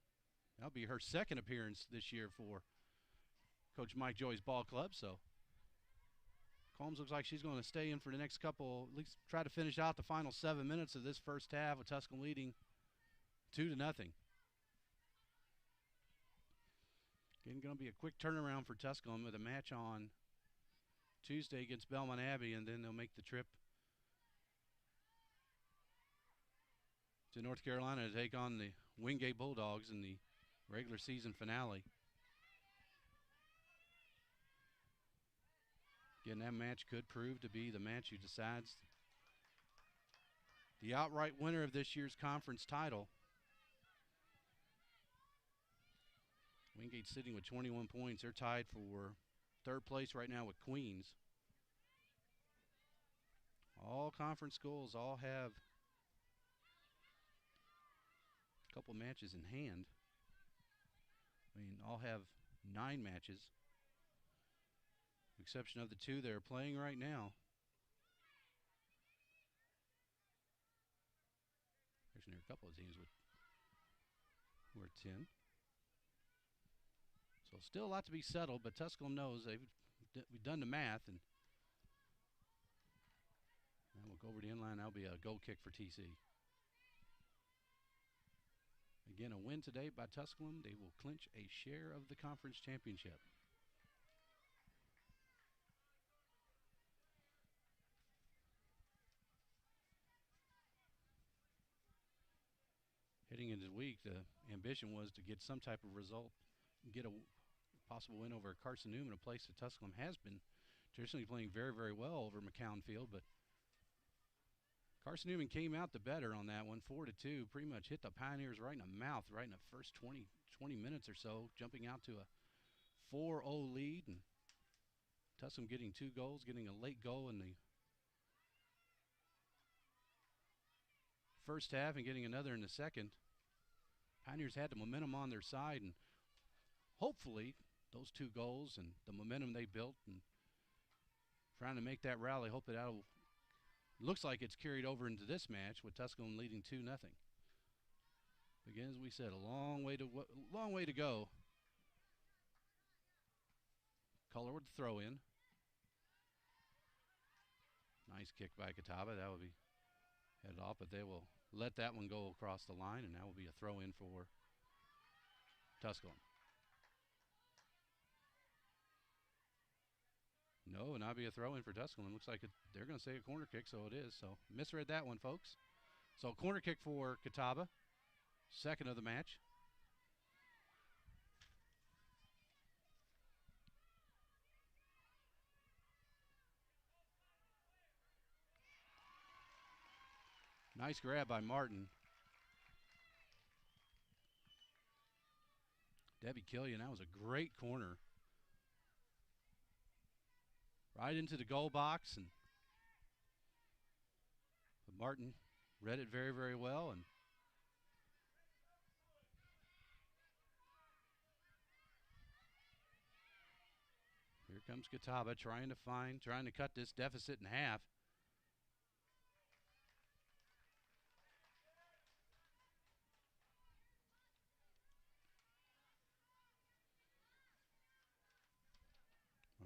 That'll be her second appearance this year for Coach Mike Joy's ball club. So Combs looks like she's going to stay in for the next couple, at least try to finish out the final 7 minutes of this first half with Tusculum leading 2-0. Again, going to be a quick turnaround for Tusculum with a match on Tuesday against Belmont Abbey, and then they'll make the trip to North Carolina to take on the Wingate Bulldogs in the regular season finale. Again, that match could prove to be the match who decides the outright winner of this year's conference title. Wingate sitting with 21 points. They're tied for third place right now with Queens. All conference schools all have a couple matches in hand. I mean, all have 9 matches, with the exception of the 2 they're playing right now. Actually, there are a couple of teams who are 10. So still a lot to be settled, but Tusculum knows we've done the math, and now we'll go over the inline. That'll be a goal kick for TC. Again, a win today by Tusculum. They will clinch a share of the conference championship. Heading into the week, the ambition was to get some type of result, get a possible win over Carson Newman, a place that Tusculum has been traditionally playing very, very well over McCown Field, but Carson Newman came out the better on that one, 4-2, pretty much hit the Pioneers right in the mouth right in the first 20 minutes or so, jumping out to a 4-0 lead, and Tusculum getting 2 goals, getting a late goal in the first half and getting another in the second. Pioneers had the momentum on their side, and hopefully those 2 goals and the momentum they built and trying to make that rally, hope that looks like it's carried over into this match with Tusculum leading 2-0. Again, as we said, a long way to go. Color with the throw in. Nice kick by Catawba. That will be headed off, but they will let that one go across the line, and that will be a throw in for Tusculum. No, and not be a throw in for Tusculum. Looks like they're going to say a corner kick, so it is. So misread that one, folks. So corner kick for Catawba, second of the match. Nice grab by Martin. Debbie Killian, that was a great corner. Right into the goal box, and Martin read it very, very well. And here comes Catawba trying to cut this deficit in half.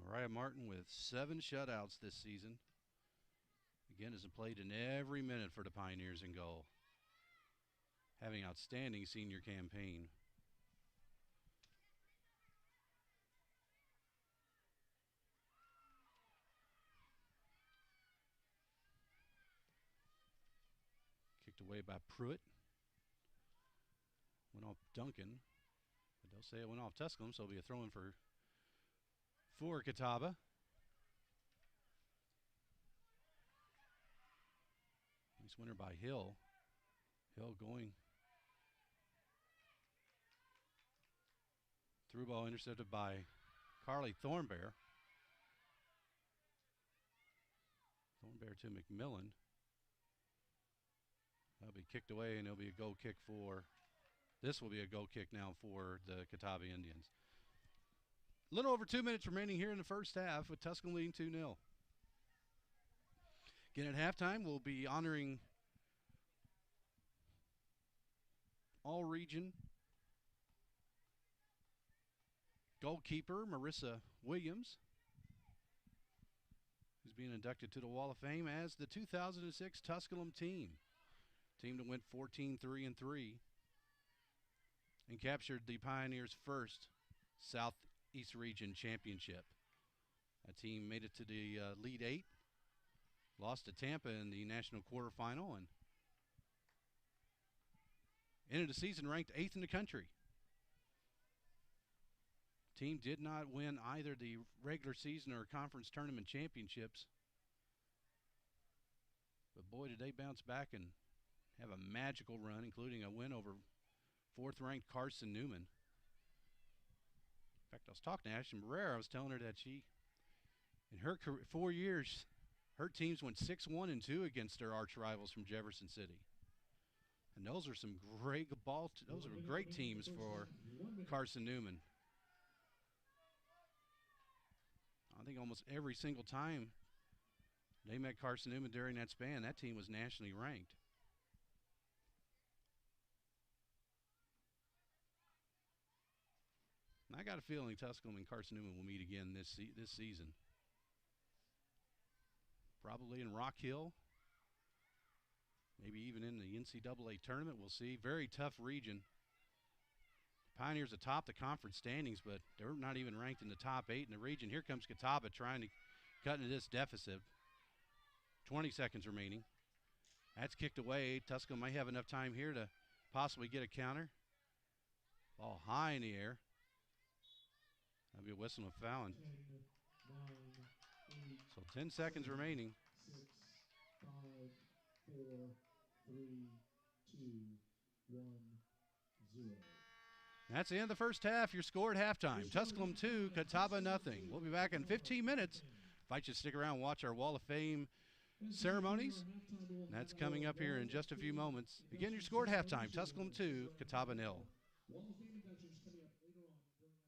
Mariah Martin with 7 shutouts this season. Again, has played in every minute for the Pioneers in goal. Having outstanding senior campaign. Kicked away by Pruitt. Went off Duncan. But they'll say it went off Tusculum, so it'll be a throw-in for Catawba. Nice winner by Hill. Hill going through ball intercepted by Carly Thornbear. Thornbear to McMillan. That'll be kicked away, and it'll be a goal kick for. This will be a goal kick now for the Catawba Indians. A little over 2 minutes remaining here in the first half with Tusculum leading 2-0. Again, at halftime, we'll be honoring all-region goalkeeper Marissa Williams, who's being inducted to the Wall of Fame as the 2006 Tusculum team. Team that went 14-3-3 and captured the Pioneers' first Southeast Region Championship. That team made it to the Elite Eight, lost to Tampa in the national quarterfinal, and ended the season ranked 8th in the country. Team did not win either the regular season or conference tournament championships. But boy, did they bounce back and have a magical run, including a win over 4th-ranked Carson Newman. In fact, I was talking to Ashley Barrera. I was telling her that in her career, 4 years, her teams went 6-1-2 against their arch rivals from Jefferson City. And those are some great those are great teams for Carson Newman. I think almost every single time they met Carson Newman during that span, that team was nationally ranked. And I got a feeling Tusculum and Carson Newman will meet again this season. Probably in Rock Hill. Maybe even in the NCAA tournament, we'll see. Very tough region. Pioneers atop the conference standings, but they're not even ranked in the top 8 in the region. Here comes Catawba trying to cut into this deficit. 20 seconds remaining. That's kicked away. Tusculum might have enough time here to possibly get a counter. Ball high in the air. That'll be a whistle and a foul. 10, 9, 8, so 10 seconds 7, remaining. 6, 5, 4, 3, 2, 1, 0. That's the end of the first half. Your score at halftime. Tusculum 2, Catawba nothing. We'll be back in 15 minutes. Invite you to stick around and watch our Wall of Fame ceremonies. That's coming up here in just a few moments. Again, your score at halftime. Tusculum 2, Catawba 0. Wall of Fame inductions coming up later on during our halftime.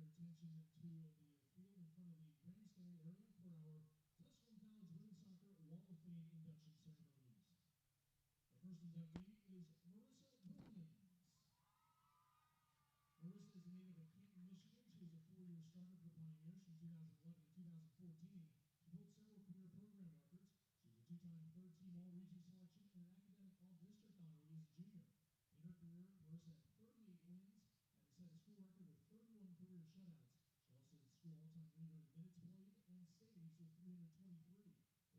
attention to the field in front of the grandstand area for our Tusculum College Women's Soccer Wall of Fame induction ceremonies. Our first inductee is Marissa Williams. Marissa is a native of Canton, Michigan. She was a four-year starter for the Pioneers from 2011 to 2014. She holds several career program records. She was a two-time third-team All-Region selection and an academic All-District honoree as a junior. In her career, Marissa had 38 wins and set a school record with 31 career shutouts. She also is the school all-time leader in minutes played and saves with 323.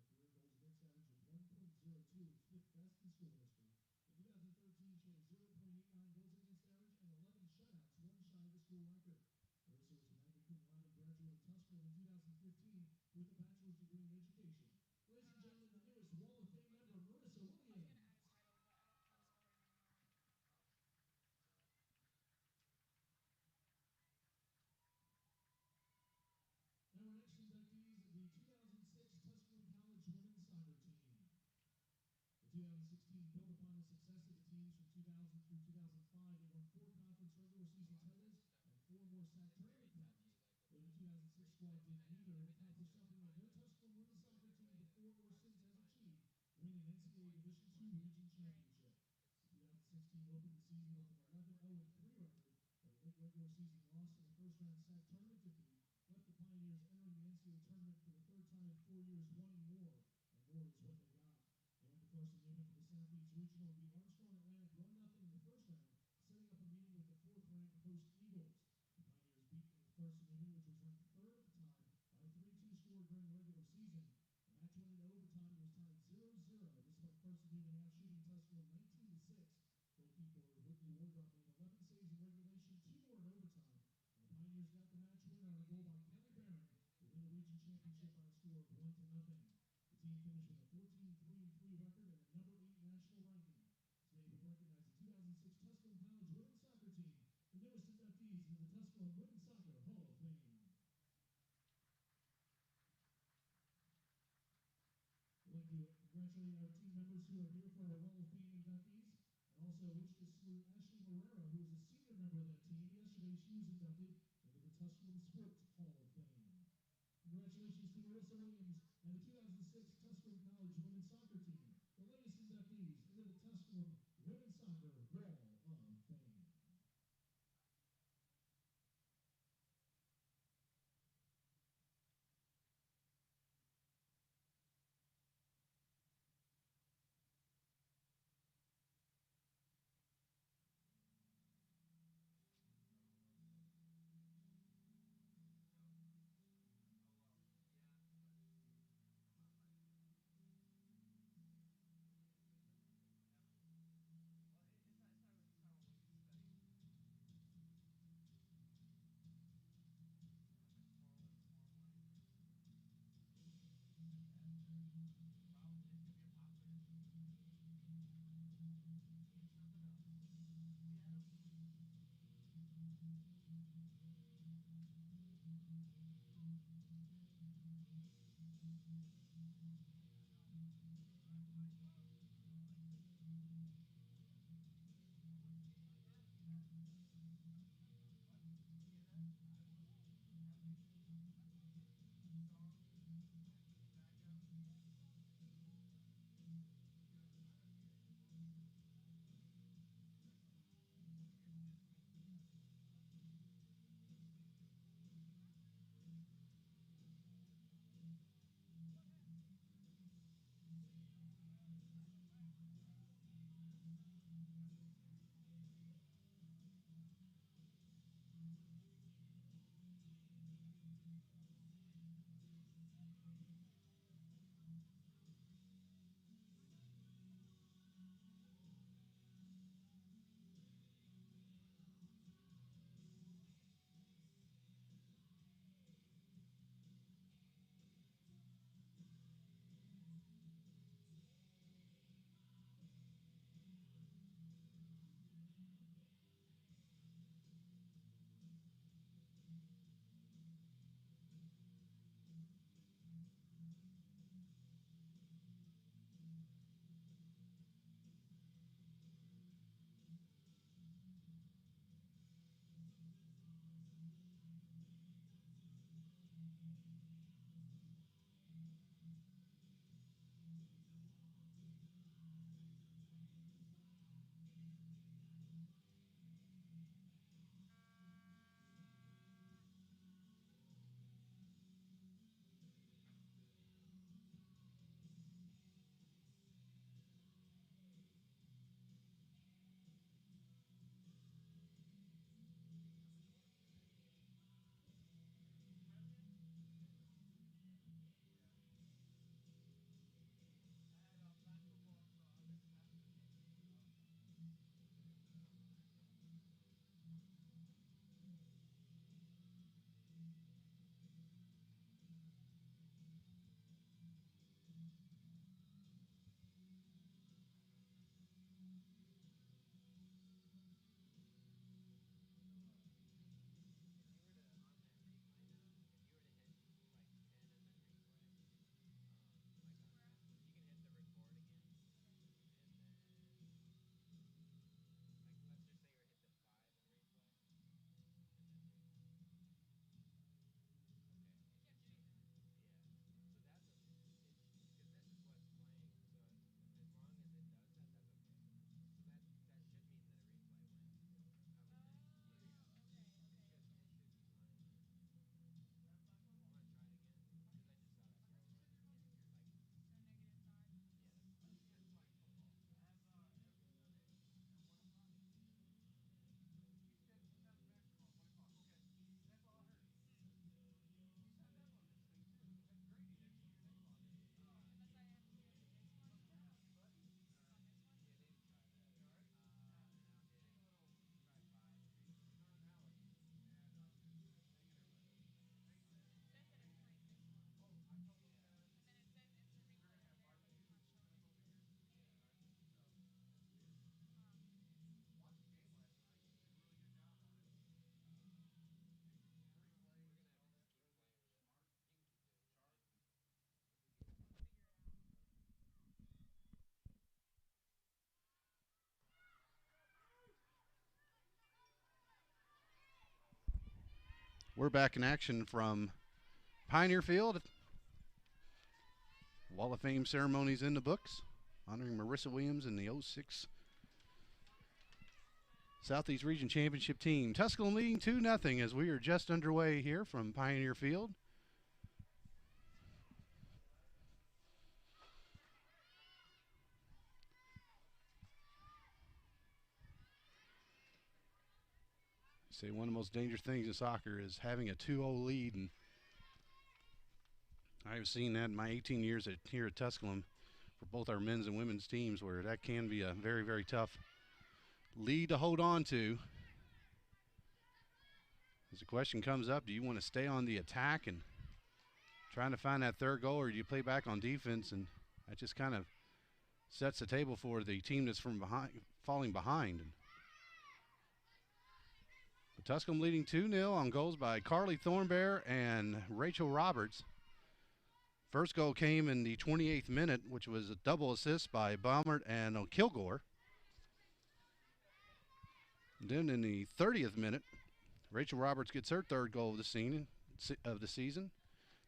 Her career goals against average of 1.02 is fifth best in school history. In 2013, she had a 0.89 goals against average and 11 shutouts, one shy of the school record. Marissa was a magna cum laude graduate of Tusculum in 2015 with a bachelor's degree in education. Ladies and gentlemen, the newest Wall of Fame member, Marissa Williams. Now our next inductees, the 2006 Tusculum College Women's Soccer Team. The 2016 built upon the success of the teams from 2000 through 2005. They won 4 conference regular season titles and 4 more SAC tournament crowns. Though the 2006 squad didn't need it accomplished something that no Tusculum women's soccer team before or since has achieved, win an NCAA Division II region championship. The 2016 opened the season with an 11-0-3 record, but a late regular season loss in the first round SAC tournament defeat left the Pioneers entering the NCAA tournament for the third time in 4 years, wanting more, and more is what they got. They went to Carson Newman for the Southeast Regional and beat Armstrong Atlantic 1-0 in the first round, setting up a meeting with the 4th-ranked host Eagles. The Pioneers beat Carson Newman, which was ranked 3rd at the time, by a 3-2 score during the regular season. The match went into overtime and was tied 0-0, despite Carson Newman out-shooting Tusculum 19-6. Goalkeeper Whitney Wardrop made 11 saves in regulation, 2 more in overtime, and the Pioneers got the match winner on a goal by Kelly Barron to win the region championship by a score of 1-0. The team finished with a 14-3-3 record and a number 8 national ranking. Today we recognize the 2006 Tusculum College Women's Soccer Team, the newest inductees into the Tusculum Women's Soccer Hall of Fame. We'd like to congratulate our team members who are here for our Hall of Fame inductees, and also wish to salute Ashley Marrera, who is a senior member of that team. Yesterday she was inducted into the Tusculum Sports Hall of Fame. Congratulations to Marissa Williams and the 2006 Tusculum College Women's Soccer Team, the latest inductees into the Tusculum Women's Soccer Hall of Fame. We're back in action from Pioneer Field. Wall of Fame ceremonies in the books, honoring Marissa Williams and the 06 Southeast Region Championship team. Tusculum leading 2-0 as we are just underway here from Pioneer Field. Say one of the most dangerous things in soccer is having a 2-0 lead, and I've seen that in my 18 years here at Tusculum for both our men's and women's teams, where that can be a very, very tough lead to hold on to. As the question comes up, do you want to stay on the attack and trying to find that third goal, or do you play back on defense? And that just kind of sets the table for the team that's from behind, falling behind. Tusculum leading 2-0 on goals by Carly Thornbear and Rachel Roberts. First goal came in the 28th minute, which was a double assist by Baumert and Kilgore. And then in the 30th minute, Rachel Roberts gets her third goal of the season.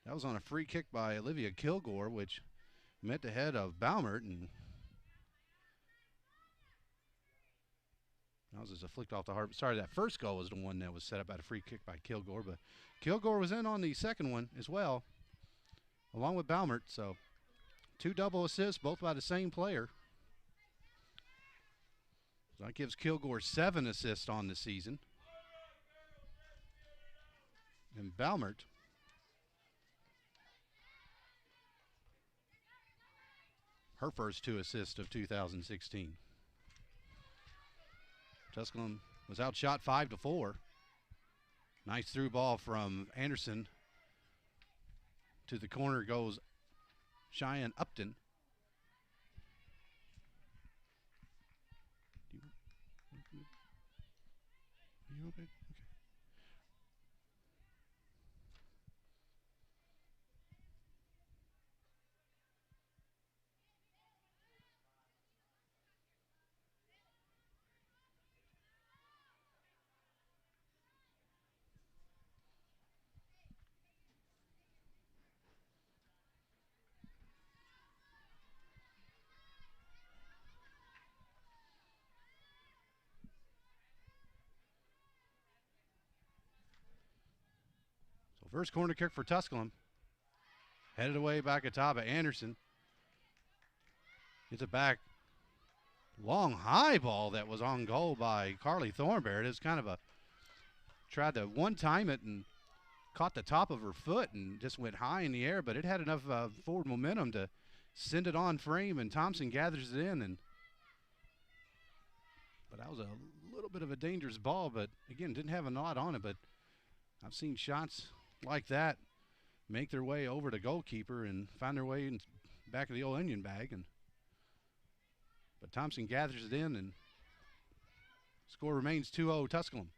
That was on a free kick by Olivia Kilgore, which met the head of Baumert, and that was just a flicked off the heart. Sorry, that first goal was the one that was set up at a free kick by Kilgore, but Kilgore was in on the second one as well, along with Baumert. So 2 double assists, both by the same player. So that gives Kilgore 7 assists on the season. And Baumert her first 2 assists of 2016. Tusculum was outshot 5-4. Nice through ball from Anderson. To the corner goes Cheyenne Upton. You okay? Okay. First corner kick for Tusculum. Headed away by Catawba. Anderson gets it back. Long high ball that was on goal by Carly Thornbear. It was kind of tried to one-time it and caught the top of her foot and just went high in the air, but it had enough forward momentum to send it on frame, and Thompson gathers it in. But that was a little bit of a dangerous ball, but again, didn't have a lot on it, but I've seen shots like that make their way over the goalkeeper and find their way in back of the old onion bag. But Thompson gathers it in, and score remains 2-0 Tusculum.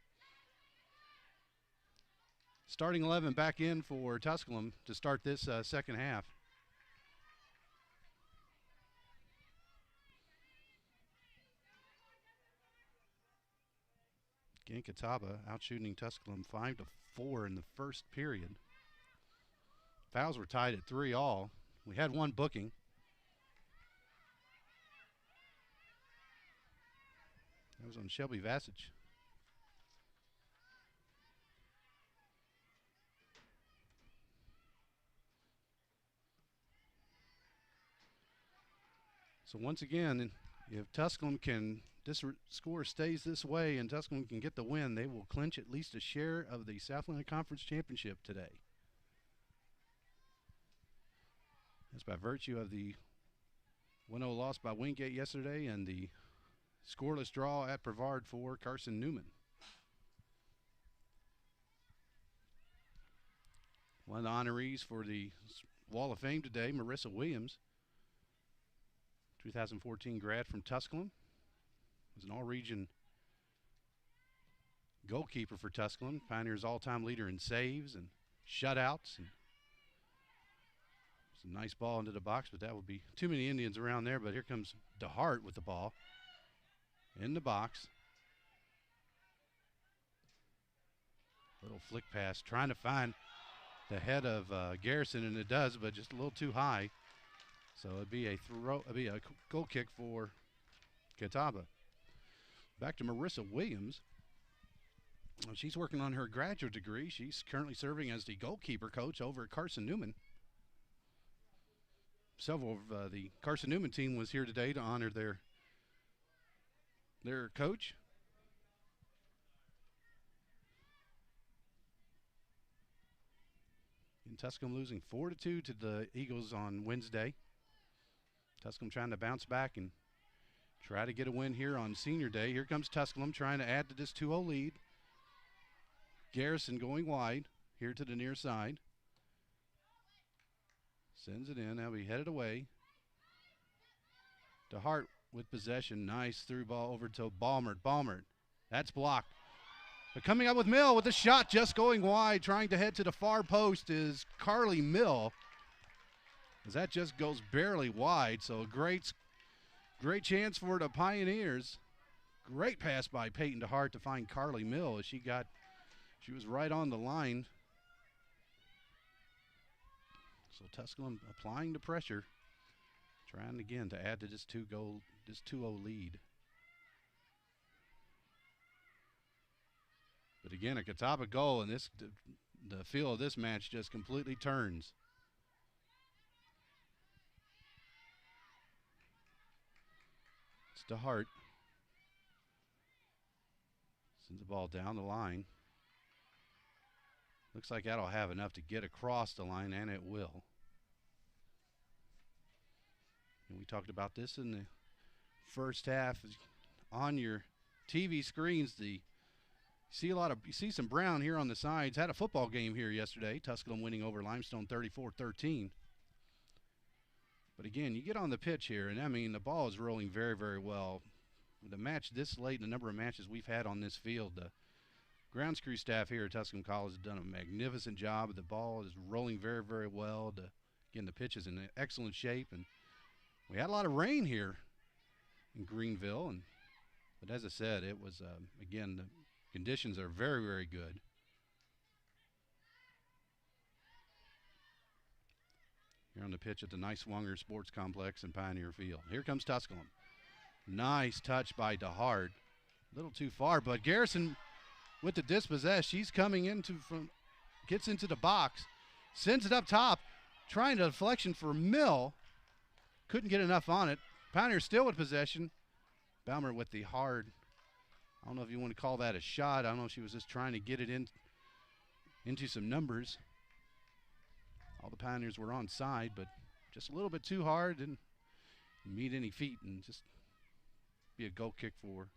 Starting 11 back in for Tusculum to start this second half. Again, Catawba outshooting Tusculum 5-4 in the first period. Fouls were tied at 3-all. We had one booking. That was on Shelby Vassage. So once again, if Tusculum can, this score stays this way and Tusculum can get the win, they will clinch at least a share of the Southland Conference Championship today. That's by virtue of the 1-0 loss by Wingate yesterday and the scoreless draw at Brevard for Carson Newman. One of the honorees for the Wall of Fame today, Marissa Williams, 2014 grad from Tusculum, was an all-region goalkeeper for Tusculum, Pioneer's all-time leader in saves and shutouts. And it's a nice ball into the box, but that would be too many Indians around there. But here comes DeHart with the ball in the box. Little flick pass, trying to find the head of Garrison, and it does, but just a little too high. So it'd be a goal kick for Catawba. Back to Marissa Williams. She's working on her graduate degree. She's currently serving as the goalkeeper coach over at Carson Newman. Several of the Carson Newman team was here today to honor their coach. And Tusculum losing 4-2 to the Eagles on Wednesday. Tusculum trying to bounce back and try to get a win here on Senior Day. Here comes Tusculum trying to add to this 2-0 lead. Garrison going wide here to the near side. Sends it in. Now we headed away. DeHart with possession. Nice through ball over to Balmert. Balmert. That's blocked. But coming up with Mill with a shot just going wide. Trying to head to the far post is Carly Mill. As that just goes barely wide. So a great chance for the Pioneers. Great pass by Peyton DeHart to find Carly Mill as she was right on the line. So Tusculum applying the pressure, trying again to add to this 2-0 lead. But again, a Catawba goal, and the feel of this match just completely turns. It's DeHart. Sends the ball down the line. Looks like that'll have enough to get across the line, and it will. And we talked about this in the first half. On your TV screens, you see some brown here on the sides. Had a football game here yesterday. Tusculum winning over Limestone 34-13. But again, you get on the pitch here, and I mean, the ball is rolling very, very well. The match this late, the number of matches we've had on this field, the grounds crew staff here at Tusculum College has done a magnificent job. The ball is rolling very, very well. Again, the pitch is in excellent shape, and we had a lot of rain here in Greenville. But as I said, it was, again, the conditions are very, very good. Here on the pitch at the Niswonger Sports Complex in Pioneer Field. Here comes Tusculum. Nice touch by DeHart. A little too far, but Garrison with the dispossess. She's coming gets into the box, sends it up top, trying to deflection for Mill. Couldn't get enough on it. Pioneers still with possession. Balmer with the hard, I don't know if you want to call that a shot. I don't know if she was just trying to get it into some numbers. All the Pioneers were on side, but just a little bit too hard. Didn't meet any feet, and just be a goal kick for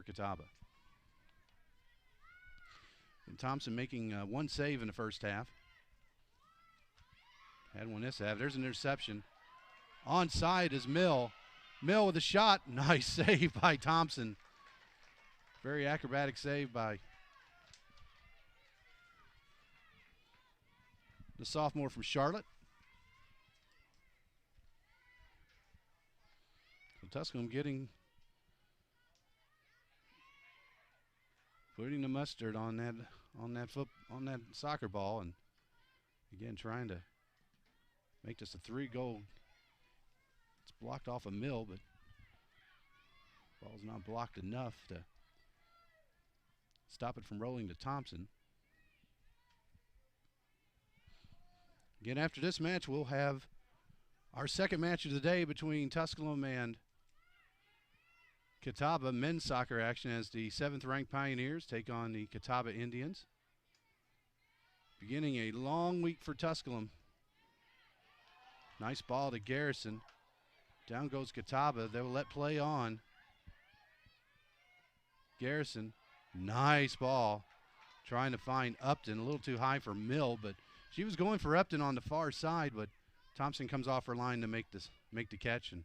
Catawba. And Thompson making one save in the first half. Had one this half. There's an interception. Onside is Mill. Mill with a shot. Nice save by Thompson. Very acrobatic save by the sophomore from Charlotte. So Tusculum putting the mustard on that soccer ball, and again trying to make this a 3-goal. It's blocked off a Mill, but ball's not blocked enough to stop it from rolling to Thompson. Again, after this match, we'll have our second match of the day between Tusculum and Catawba men's soccer action as the 7th-ranked Pioneers take on the Catawba Indians. Beginning a long week for Tusculum. Nice ball to Garrison. Down goes Catawba. They will let play on. Garrison, nice ball. Trying to find Upton, a little too high for Mill, but she was going for Upton on the far side, but Thompson comes off her line to make the catch, and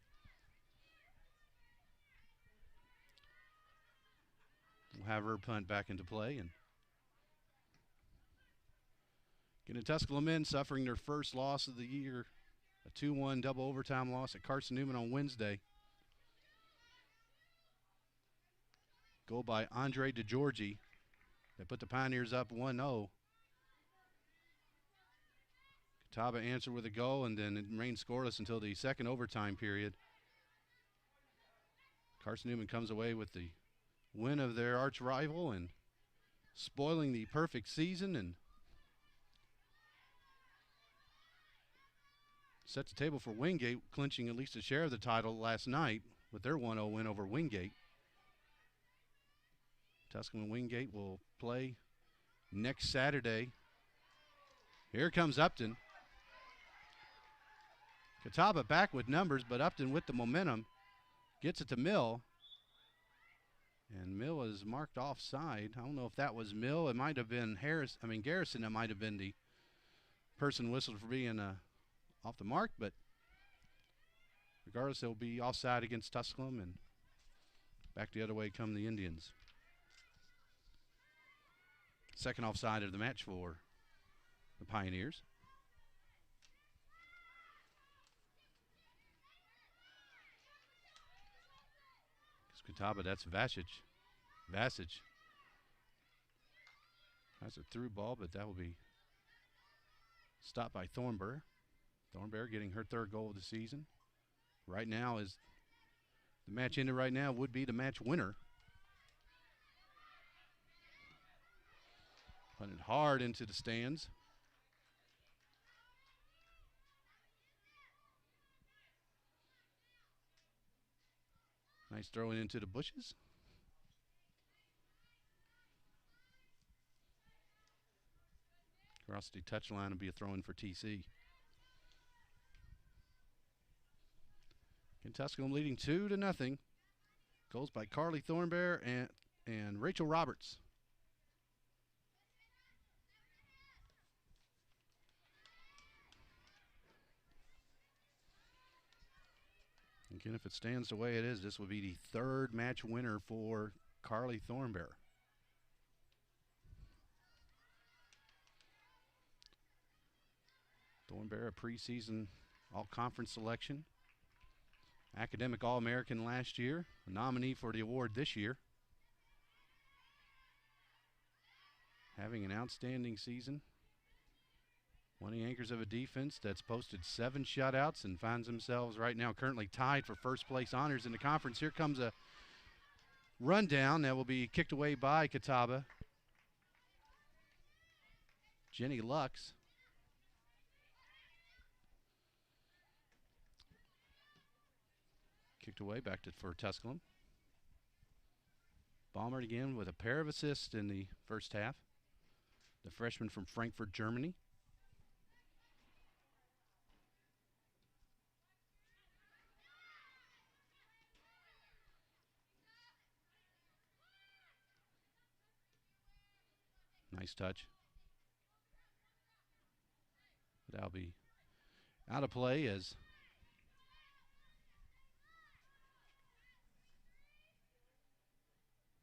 we'll have her punt back into play. And getting Tusculum men suffering their first loss of the year, a 2-1 double overtime loss at Carson Newman on Wednesday. Goal by Andre DeGiorgi. They put the Pioneers up 1-0. Catawba answered with a goal, and then it remained scoreless until the second overtime period. Carson Newman comes away with the win of their arch rival and spoiling the perfect season and set the table for Wingate, clinching at least a share of the title last night with their 1-0 win over Wingate. Tusculum and Wingate will play next Saturday. Here comes Upton. Catawba back with numbers, but Upton with the momentum gets it to Mill. And Mill is marked offside. I don't know if that was Mill. It might have been Garrison. That might have been the person whistled for being off the mark, but regardless, it will be offside against Tusculum, and back the other way come the Indians. Second offside of the match for the Pioneers. Catawba, that's Vasic. That's a through ball, but that will be stopped by Thornberry. Thornberry getting her third goal of the season. Right now, is the match ended right now, would be the match winner. Putting it hard into the stands. Nice throwing into the bushes. Across the touchline will be a throw-in for TC. Tusculum leading 2-0. Goals by Carly Thornbear and Rachel Roberts. Again, if it stands the way it is, this will be the third match winner for Carly Thornbear. Thornbear, a preseason all-conference selection. Academic All-American last year, a nominee for the award this year. Having an outstanding season. One of the anchors of a defense that's posted 7 shutouts and finds themselves right now currently tied for first place honors in the conference. Here comes a rundown that will be kicked away by Catawba. Jenny Lux. Kicked away back for Tusculum. Baumert again with a pair of assists in the first half. The freshman from Frankfurt, Germany. Nice touch. But that'll be out of play as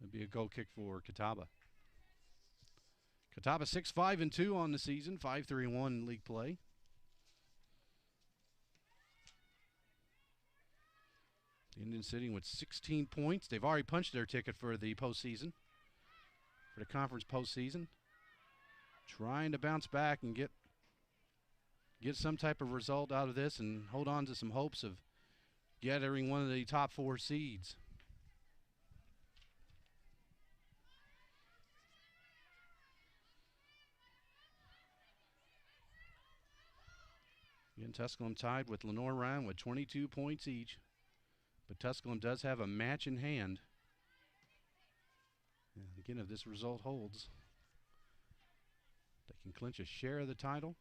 it'll be a goal kick for Catawba. Catawba 6-5-2 on the season, 5-3-1 in league play. The Indians sitting with 16 points. They've already punched their ticket for the postseason, for the conference postseason. Trying to bounce back and get some type of result out of this and hold on to some hopes of gathering one of the top 4 seeds. Again, Tusculum tied with Lenore Ryan with 22 points each. But Tusculum does have a match in hand. And again, if this result holds, they can clinch a share of the title.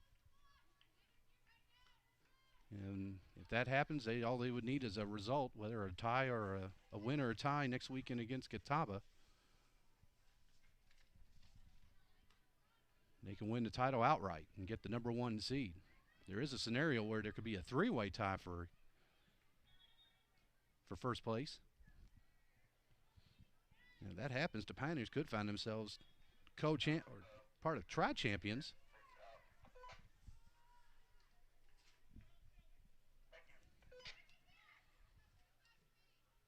And if that happens, all they would need is a result, whether a tie or a win or a tie next weekend against Catawba. They can win the title outright and get the number 1 seed. There is a scenario where there could be a 3-way tie for first place. And if that happens, the Pioneers could find themselves co-champ or part of tri-champions.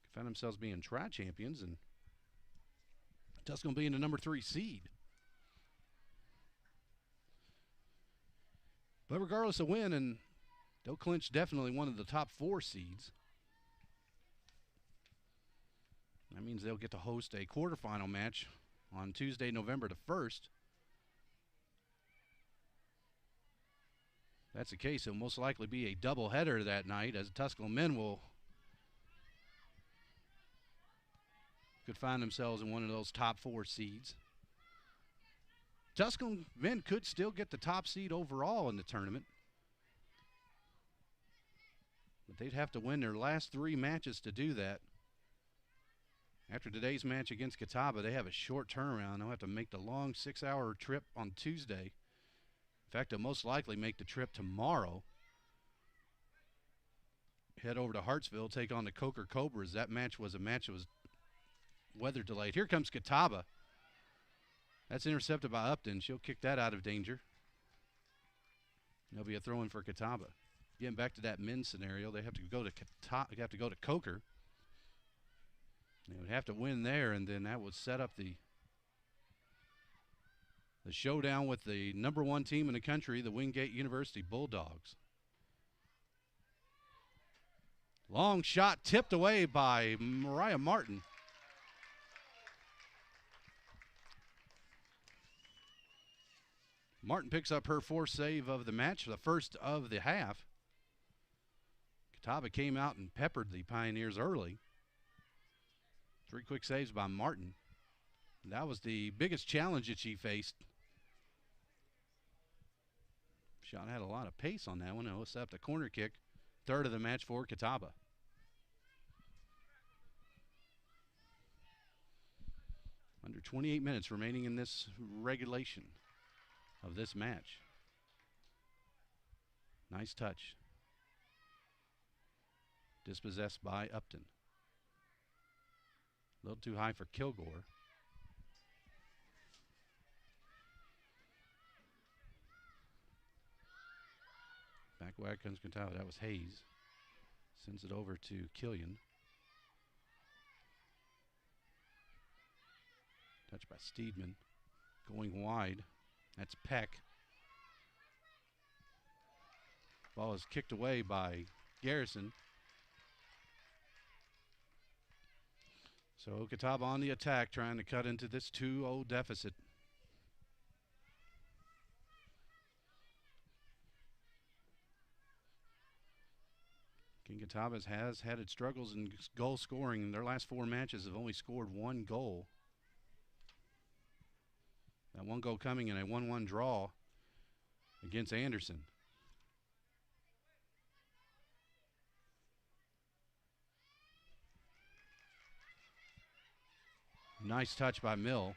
Could find themselves being tri-champions and Tusculum being the number 3 seed. But regardless of win, and they'll clinch definitely one of the top 4 seeds. That means they'll get to host a quarterfinal match on Tuesday, November the 1st. If that's the case, it'll most likely be a doubleheader that night, as the Tusculum men could find themselves in one of those top 4 seeds. Tusculum men could still get the top seed overall in the tournament, but they'd have to win their last 3 matches to do that. After today's match against Catawba, they have a short turnaround. They'll have to make the long 6-hour trip on Tuesday. In fact, they'll most likely make the trip tomorrow. Head over to Hartsville, take on the Coker Cobras. That match was a match that was weather delayed. Here comes Catawba. That's intercepted by Upton. She'll kick that out of danger. There'll be a throw-in for Catawba. Getting back to that men's scenario, they have to go to Coker. They would have to win there, and then that would set up the showdown with the number 1 team in the country, the Wingate University Bulldogs. Long shot tipped away by Mariah Martin. Martin picks up her 4th save of the match, the first of the half. Catawba came out and peppered the Pioneers early. 3 quick saves by Martin. That was the biggest challenge that she faced. Shot had a lot of pace on that one. It'll set up the corner kick, 3rd of the match for Catawba. Under 28 minutes remaining in this regulation of this match. Nice touch. Dispossessed by Upton. A little too high for Kilgore. Back whack comes Catawba. That was Hayes. Sends it over to Killian. Touched by Steedman. Going wide. That's Peck. Ball is kicked away by Garrison. So Catawba on the attack, trying to cut into this 2-0 deficit. King Catawba has had its struggles in goal scoring. In their last 4 matches have only scored 1 goal. That 1 goal coming in a 1-1 draw against Anderson. Nice touch by Mill.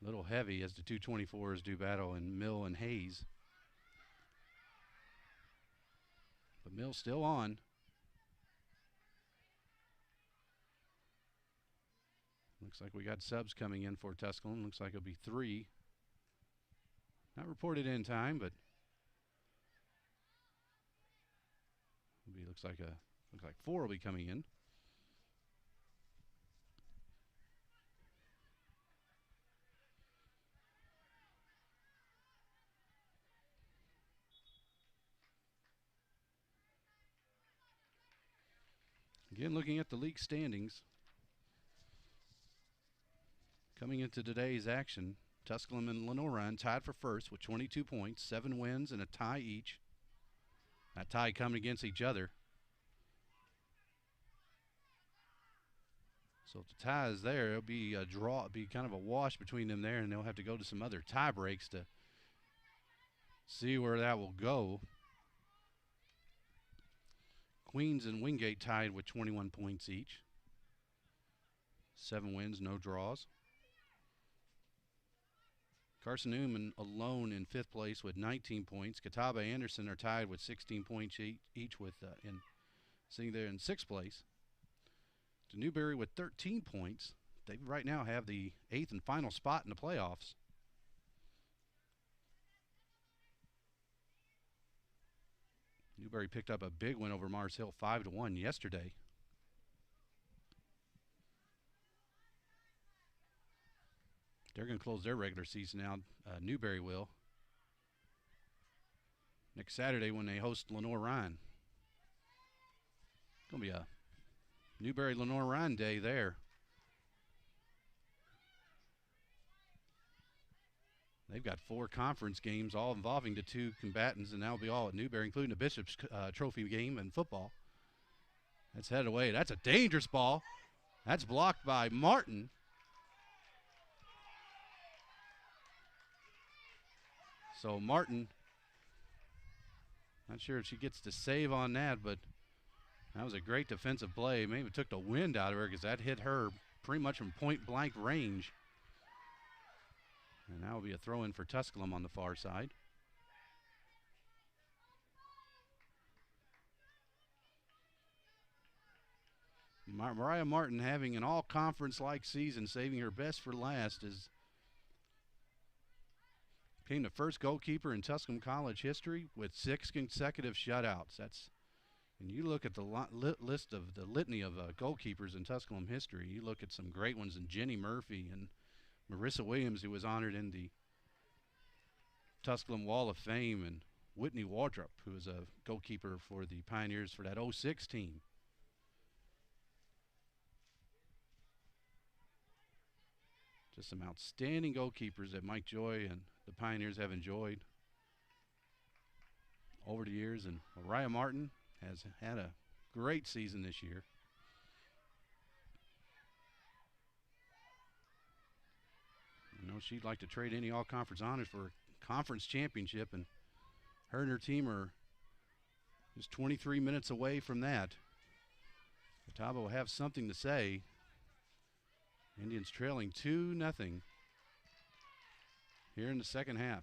A little heavy as the 224s do battle in Mill and Hayes. But Mill's still on. Looks like we got subs coming in for Tusculum. Looks like it'll be 3. Not reported in time, but looks like 4 will be coming in. Again, looking at the league standings. Coming into today's action, Tusculum and Lenoir tied for first with 22 points, 7 wins and a tie each. That tie coming against each other. So if the tie is there, it'll be a draw, it'll be kind of a wash between them there, and they'll have to go to some other tie breaks to see where that will go. Queens and Wingate tied with 21 points each. 7 wins, no draws. Carson Newman alone in 5th place with 19 points. Catawba and Anderson are tied with 16 points each with sitting there in 6th place. To Newberry with 13 points. They right now have the 8th and final spot in the playoffs. Newberry picked up a big win over Mars Hill, 5-1 yesterday. They're going to close their regular season out. Newberry will. next Saturday when they host Lenore-Ryan. It's going to be a Newberry-Lenore-Ryan day there. They've got 4 conference games, all involving the 2 combatants, and that'll be all at Newberry, including the Bishop's Trophy game and football. That's headed away. That's a dangerous ball. That's blocked by Martin. So Martin, not sure if she gets to save on that, but that was a great defensive play. Maybe took the wind out of her because that hit her pretty much from point-blank range. And that will be a throw-in for Tusculum on the far side. Mariah Martin having an all-conference-like season, saving her best for last, is became the first goalkeeper in Tusculum College history with 6 consecutive shutouts. And you look at the list of the litany of goalkeepers in Tusculum history. You look at some great ones, and Jenny Murphy and Marissa Williams, who was honored in the Tusculum Wall of Fame, and Whitney Wardrop, who was a goalkeeper for the Pioneers for that 06 team. Just some outstanding goalkeepers that Mike Joy and the Pioneers have enjoyed over the years. And Mariah Martin has had a great season this year. You know, she'd like to trade any all-conference honors for a conference championship, and her and her team are just 23 minutes away from that. Catawba will have something to say. Indians trailing 2-0 here in the second half.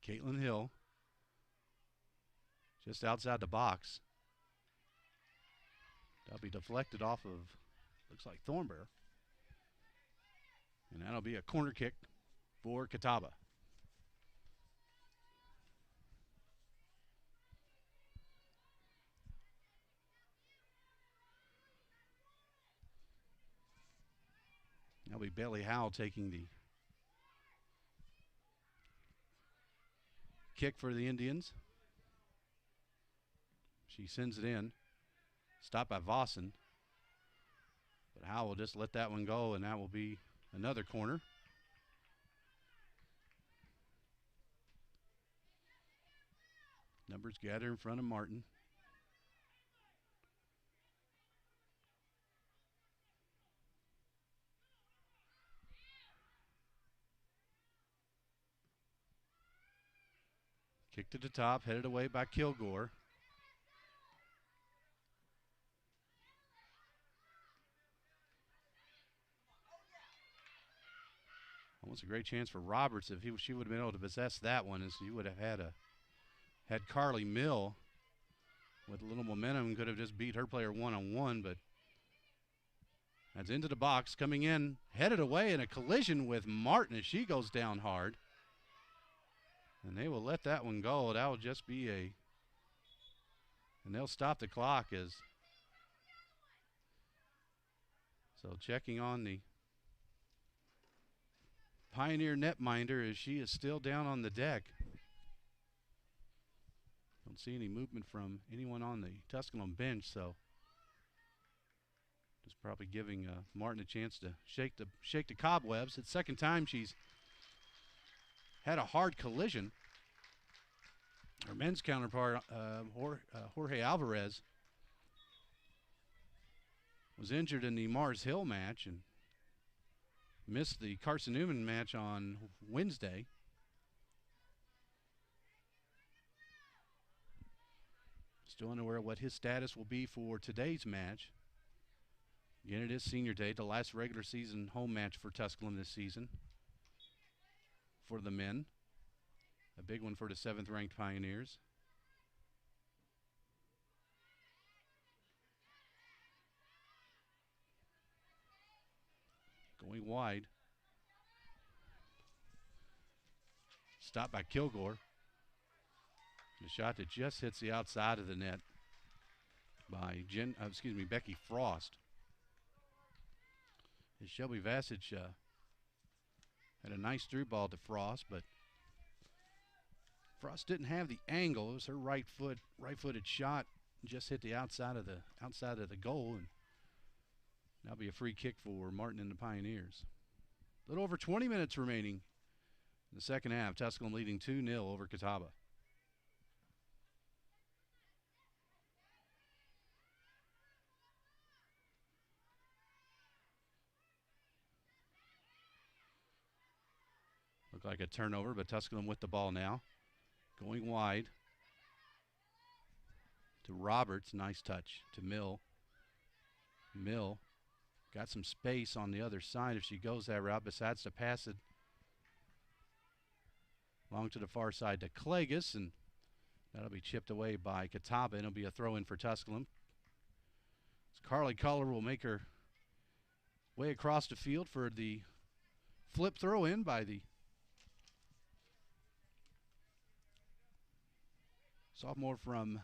Caitlin Hill just outside the box. That'll be deflected off of, looks like Thornburg. And that'll be a corner kick for Catawba. That'll be Bailey Howell taking the kick for the Indians. She sends it in. Stopped by Vossen. But Howell will just let that one go, and that will be another corner. Numbers gather in front of Martin. Kick to the top, headed away by Kilgore. Almost a great chance for Roberts if she would have been able to possess that one, as you would have had Carly Mill with a little momentum and could have just beat her player one-on-one, but that's into the box, coming in, headed away in a collision with Martin as she goes down hard. And they will let that one go. That will just be and they'll stop the clock as, so checking on the Pioneer netminder as she is still down on the deck. Don't see any movement from anyone on the Tusculum bench, so just probably giving Martin a chance to shake the cobwebs. It's the second time she's had a hard collision. Her men's counterpart, Jorge Alvarez, was injured in the Mars Hill match and missed the Carson Newman match on Wednesday. Still unaware what his status will be for today's match. Again, it is senior day, the last regular season home match for Tusculum this season for the men. A big one for the 7th-ranked Pioneers. wide. Stopped by Kilgore. The shot that just hits the outside of the net by Becky Frost. And Shelby Vassich had a nice through ball to Frost, but Frost didn't have the angle. It was her right-footed shot, just hit the outside of the goal, and that'll be a free kick for Martin and the Pioneers. A little over 20 minutes remaining in the second half. Tusculum leading 2-0 over Catawba. Looked like a turnover, but Tusculum with the ball now. Going wide to Roberts. Nice touch to Mill. Mill got some space on the other side if she goes that route, decides to pass it along to the far side to Clagus, and that'll be chipped away by Catawba, and it'll be a throw-in for Tusculum. Carly Culler will make her way across the field for the flip throw-in by the sophomore from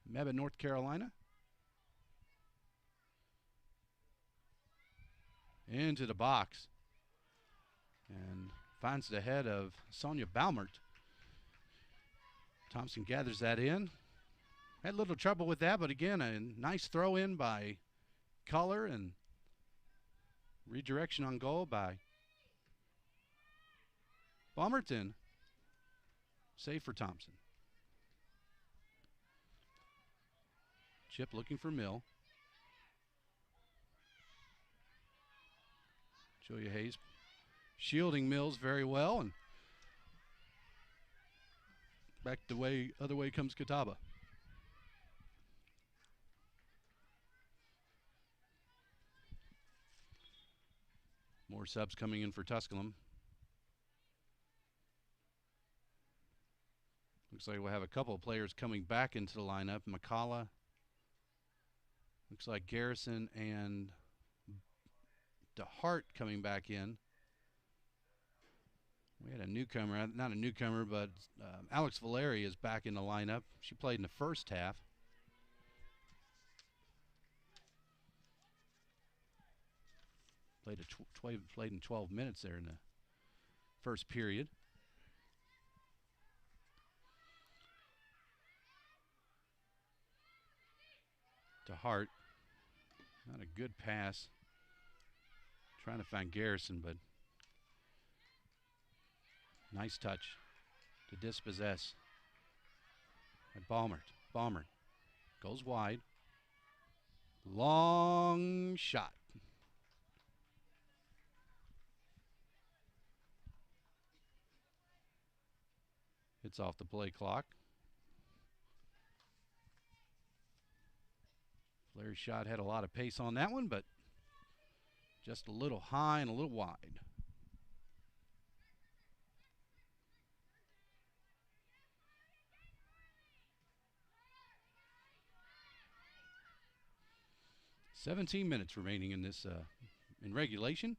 Mebane, North Carolina. Into the box. And finds the head of Sonia Baumert. Thompson gathers that in. Had a little trouble with that, but again, a nice throw in by Culler and redirection on goal by Baumerton. Save for Thompson. Chip looking for Mill. Julia Hayes shielding Mills very well, and back the other way comes Catawba. More subs coming in for Tusculum. Looks like we'll have a couple of players coming back into the lineup. McCalla. Looks like Garrison and DeHart coming back in. We had a newcomer, not a newcomer, but Alex Valeri is back in the lineup. She played in the first half. Played in 12 minutes there in the first period. DeHart. Not a good pass. Trying to find Garrison, but nice touch to dispossess at Baumert. Baumert goes wide. Long shot. Hits off the play clock. Larry's shot had a lot of pace on that one, but just a little high and a little wide. $17 minutes remaining in this in regulation.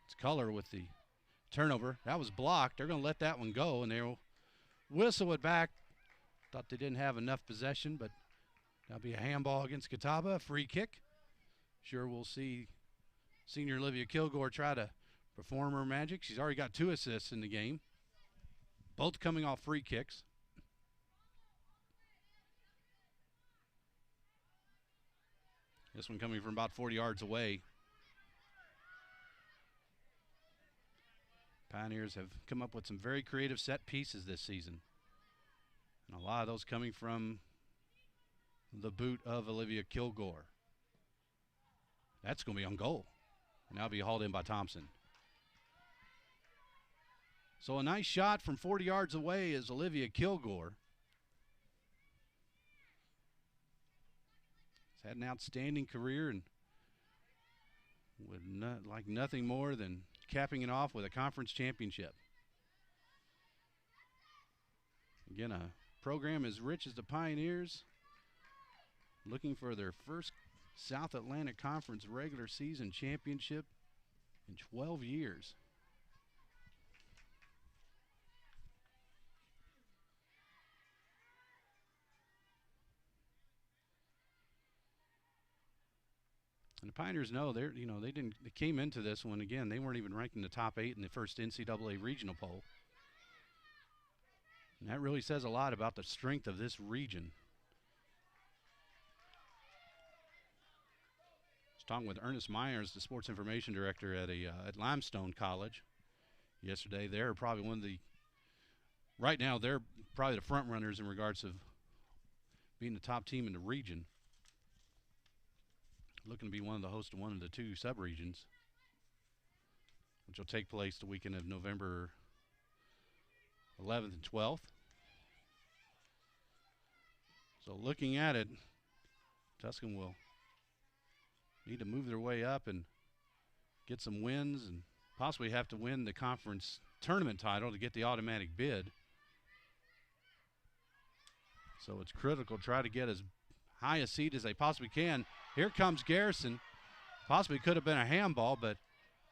It's Culler with the turnover. That was blocked. They're going to let that one go, and they'll whistle it back. Thought they didn't have enough possession, but that'll be a handball against Catawba, a free kick. Sure, we'll see senior Olivia Kilgore try to perform her magic. She's already got 2 assists in the game, both coming off free kicks. This one coming from about 40 yards away. Pioneers have come up with some very creative set pieces this season, and a lot of those coming from the boot of Olivia Kilgore. That's going to be on goal, and that'll be hauled in by Thompson. So a nice shot from 40 yards away is Olivia Kilgore. She's had an outstanding career and would like nothing more than capping it off with a conference championship. Again, a program as rich as the Pioneers, looking for their first South Atlantic Conference regular season championship in 12 years. And the Pioneers know they came into this one again. They weren't even ranked in the top 8 in the first NCAA regional poll. And that really says a lot about the strength of this region. I was talking with Ernest Myers, the sports information director at Limestone College yesterday. They're probably right now they're probably the front runners in regards of being the top team in the region. Looking to be one of the hosts of one of the 2 sub-regions, which will take place the weekend of November 11th and 12th. So looking at it, Tusculum will need to move their way up and get some wins and possibly have to win the conference tournament title to get the automatic bid. So it's critical to try to get as high a seed as they possibly can. Here comes Garrison. Possibly could have been a handball, but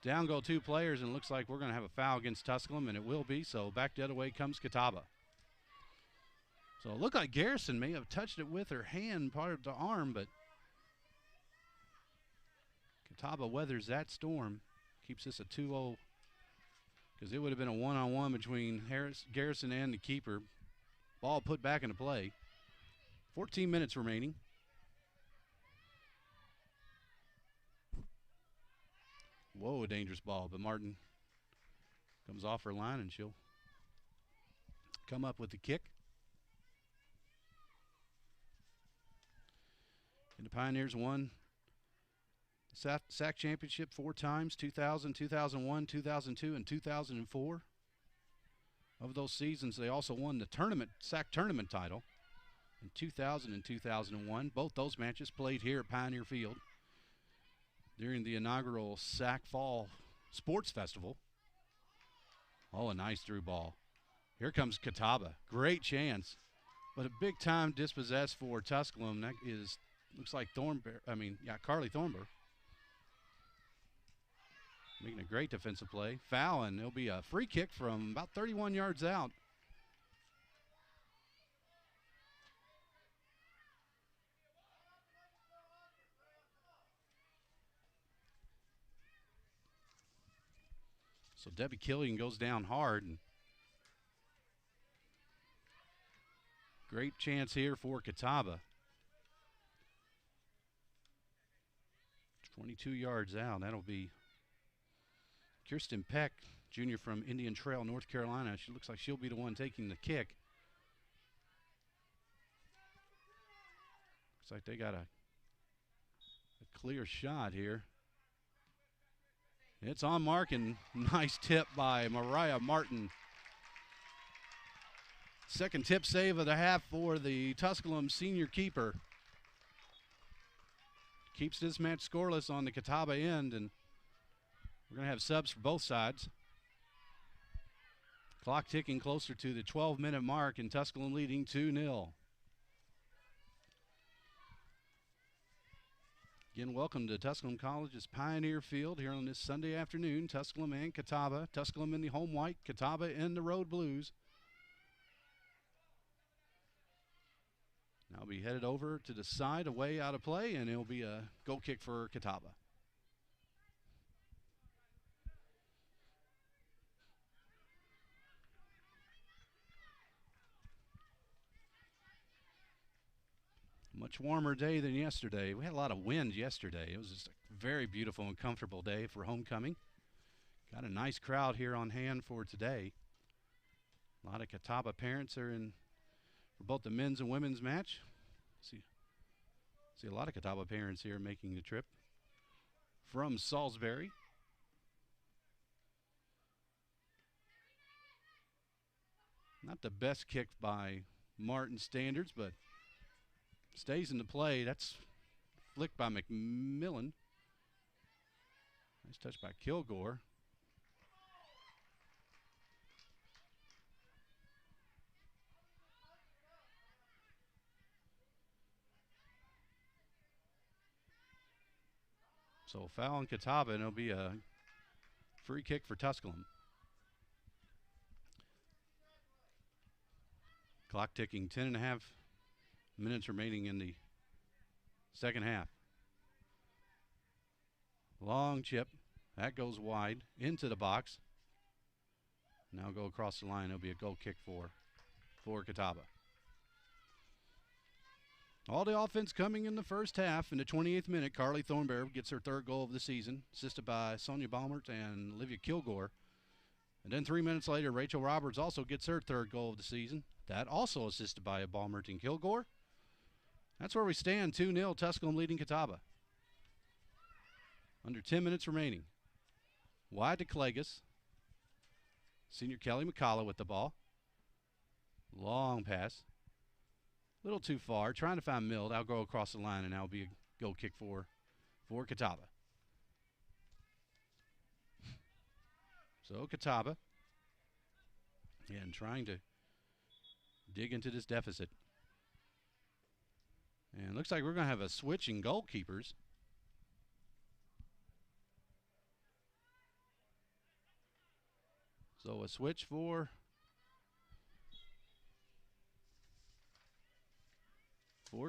down go 2 players, and it looks like we're going to have a foul against Tusculum, and it will be. So back the other way comes Catawba. So it looked like Garrison may have touched it with her hand, part of the arm, but Catawba weathers that storm. Keeps this a 2-0, because it would have been a one-on-one between Garrison and the keeper. Ball put back into play. 14 minutes remaining. Whoa, a dangerous ball, but Martin comes off her line, and she'll come up with the kick. And the Pioneers won the SAC championship 4 times, 2000, 2001, 2002, and 2004. Of those seasons, they also won the SAC tournament title in 2000 and 2001. Both those matches played here at Pioneer Field during the inaugural SAC Fall Sports Festival. Oh, a nice through ball. Here comes Catawba. Great chance, but a big-time dispossessed for Tusculum. That looks like Carly Thornberg. Making a great defensive play. Foul, and it'll be a free kick from about 31 yards out. So Debbie Killian goes down hard. And great chance here for Catawba. 22 yards out. That'll be Kirsten Peck, junior from Indian Trail, North Carolina. She looks like she'll be the one taking the kick. Looks like they got a clear shot here. It's on mark, and nice tip by Mariah Martin. Second tip save of the half for the Tusculum senior keeper. Keeps this match scoreless on the Catawba end, and we're going to have subs for both sides. Clock ticking closer to the 12-minute mark, and Tusculum leading 2-0. Again, welcome to Tusculum College's Pioneer Field here on this Sunday afternoon. Tusculum and Catawba. Tusculum in the home white, Catawba in the road blues. Now be headed over to the side, away out of play, and it'll be a goal kick for Catawba. Much warmer day than yesterday. We had a lot of wind yesterday. It was just a very beautiful and comfortable day for homecoming. Got a nice crowd here on hand for today. A lot of Catawba parents are in for both the men's and women's match. See a lot of Catawba parents here making the trip from Salisbury. Not the best kick by Martin standards, but stays in the play. That's flicked by McMillan. Nice touch by Kilgore. So foul on Catawba, and it'll be a Free kick for Tusculum. Clock ticking, 10.5 minutes remaining in the second half. Long chip. That goes wide into the box. Now go across the line. It'll be a goal kick for Catawba. All the offense coming in the first half. In the 28th minute, Carly Thornberry gets her third goal of the season, assisted by Sonia Baumert and Olivia Kilgore. And then 3 minutes later, Rachel Roberts also gets her third goal of the season. That also assisted by Baumert and Kilgore. That's where we stand, 2-0, Tusculum leading Catawba. Under 10 minutes remaining. Wide to Clegus. Senior Kelly McCullough with the ball. Long pass. A little too far. Trying to find Mill. That'll go across the line, and that'll be a goal kick for Catawba. So Catawba, again, trying to dig into this deficit. And looks like we're going to have a switch in goalkeepers. So a switch for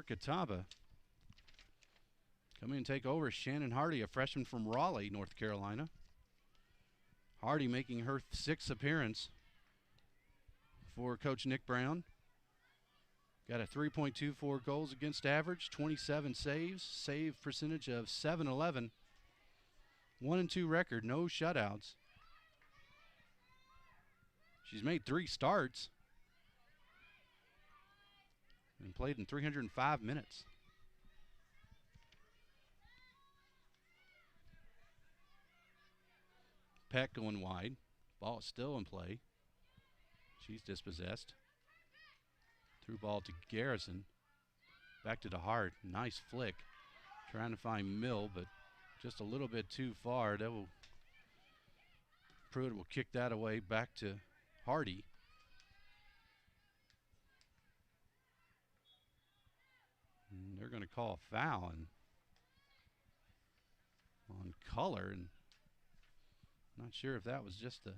Catawba. Coming and take over Shannon Hardy, a freshman from Raleigh, North Carolina. Hardy making her 6th appearance for Coach Nick Brown. Got a 3.24 goals against average, 27 saves, save percentage of .711. 1-2 record, no shutouts. She's made 3 starts and played in 305 minutes. Peck going wide. Ball is still in play. She's dispossessed. Through ball to Garrison. Back to the heart. Nice flick. Trying to find Mill, but just a little bit too far. That will Pruitt will kick that away back to Hardy. And they're going to call a foul on Color, and not sure if that was just the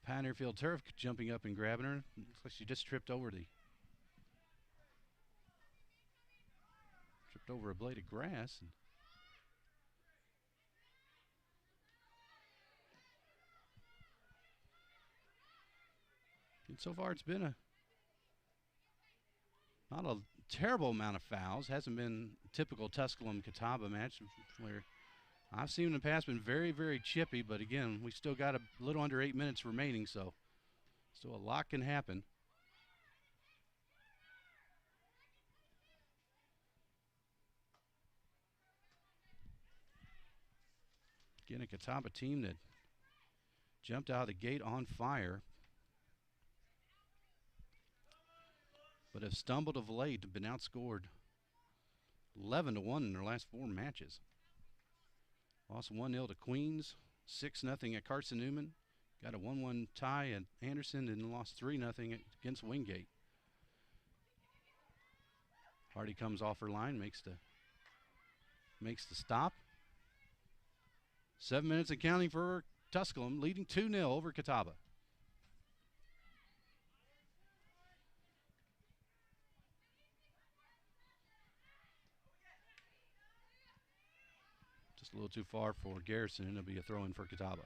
Pioneer Field turf jumping up and grabbing her. Looks like she just tripped over a blade of grass. And so far it's been not a terrible amount of fouls. Hasn't been a typical Tusculum Catawba match where I've seen in the past been very, very chippy, but again, we still got a little under 8 minutes remaining, so still a lot can happen. Again, a Catawba team that jumped out of the gate on fire, but have stumbled of late, been outscored 11-1 in their last 4 matches. Lost 1-0 to Queens, 6-0 at Carson Newman, got a 1-1 tie at Anderson, and lost 3-0 against Wingate. Hardy comes off her line, makes the stop. 7 minutes and counting for Tusculum, leading 2-0 over Catawba. Just a little too far for Garrison, and it'll be a throw-in for Catawba.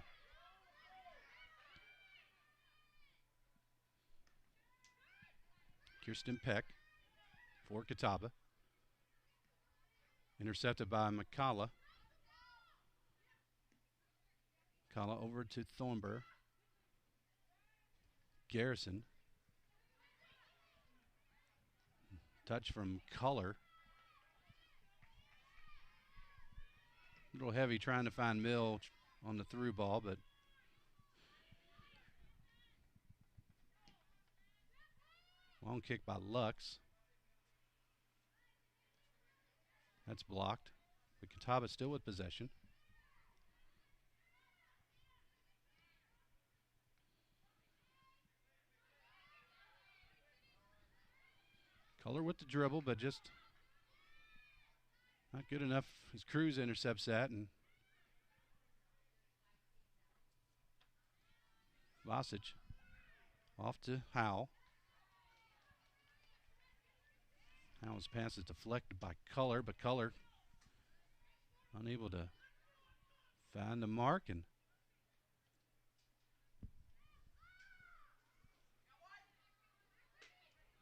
Kirsten Peck for Catawba. Intercepted by McCullough. McCullough over to Thornburg. Garrison. Touch from Color. A little heavy trying to find Mill on the through ball, but long kick by Lux. That's blocked. But Catawba still with possession. Color with the dribble, but just not good enough. His Cruz intercepts that, and Vasic off to Howe. Howe's pass is deflected by Color, but Color unable to find the mark, and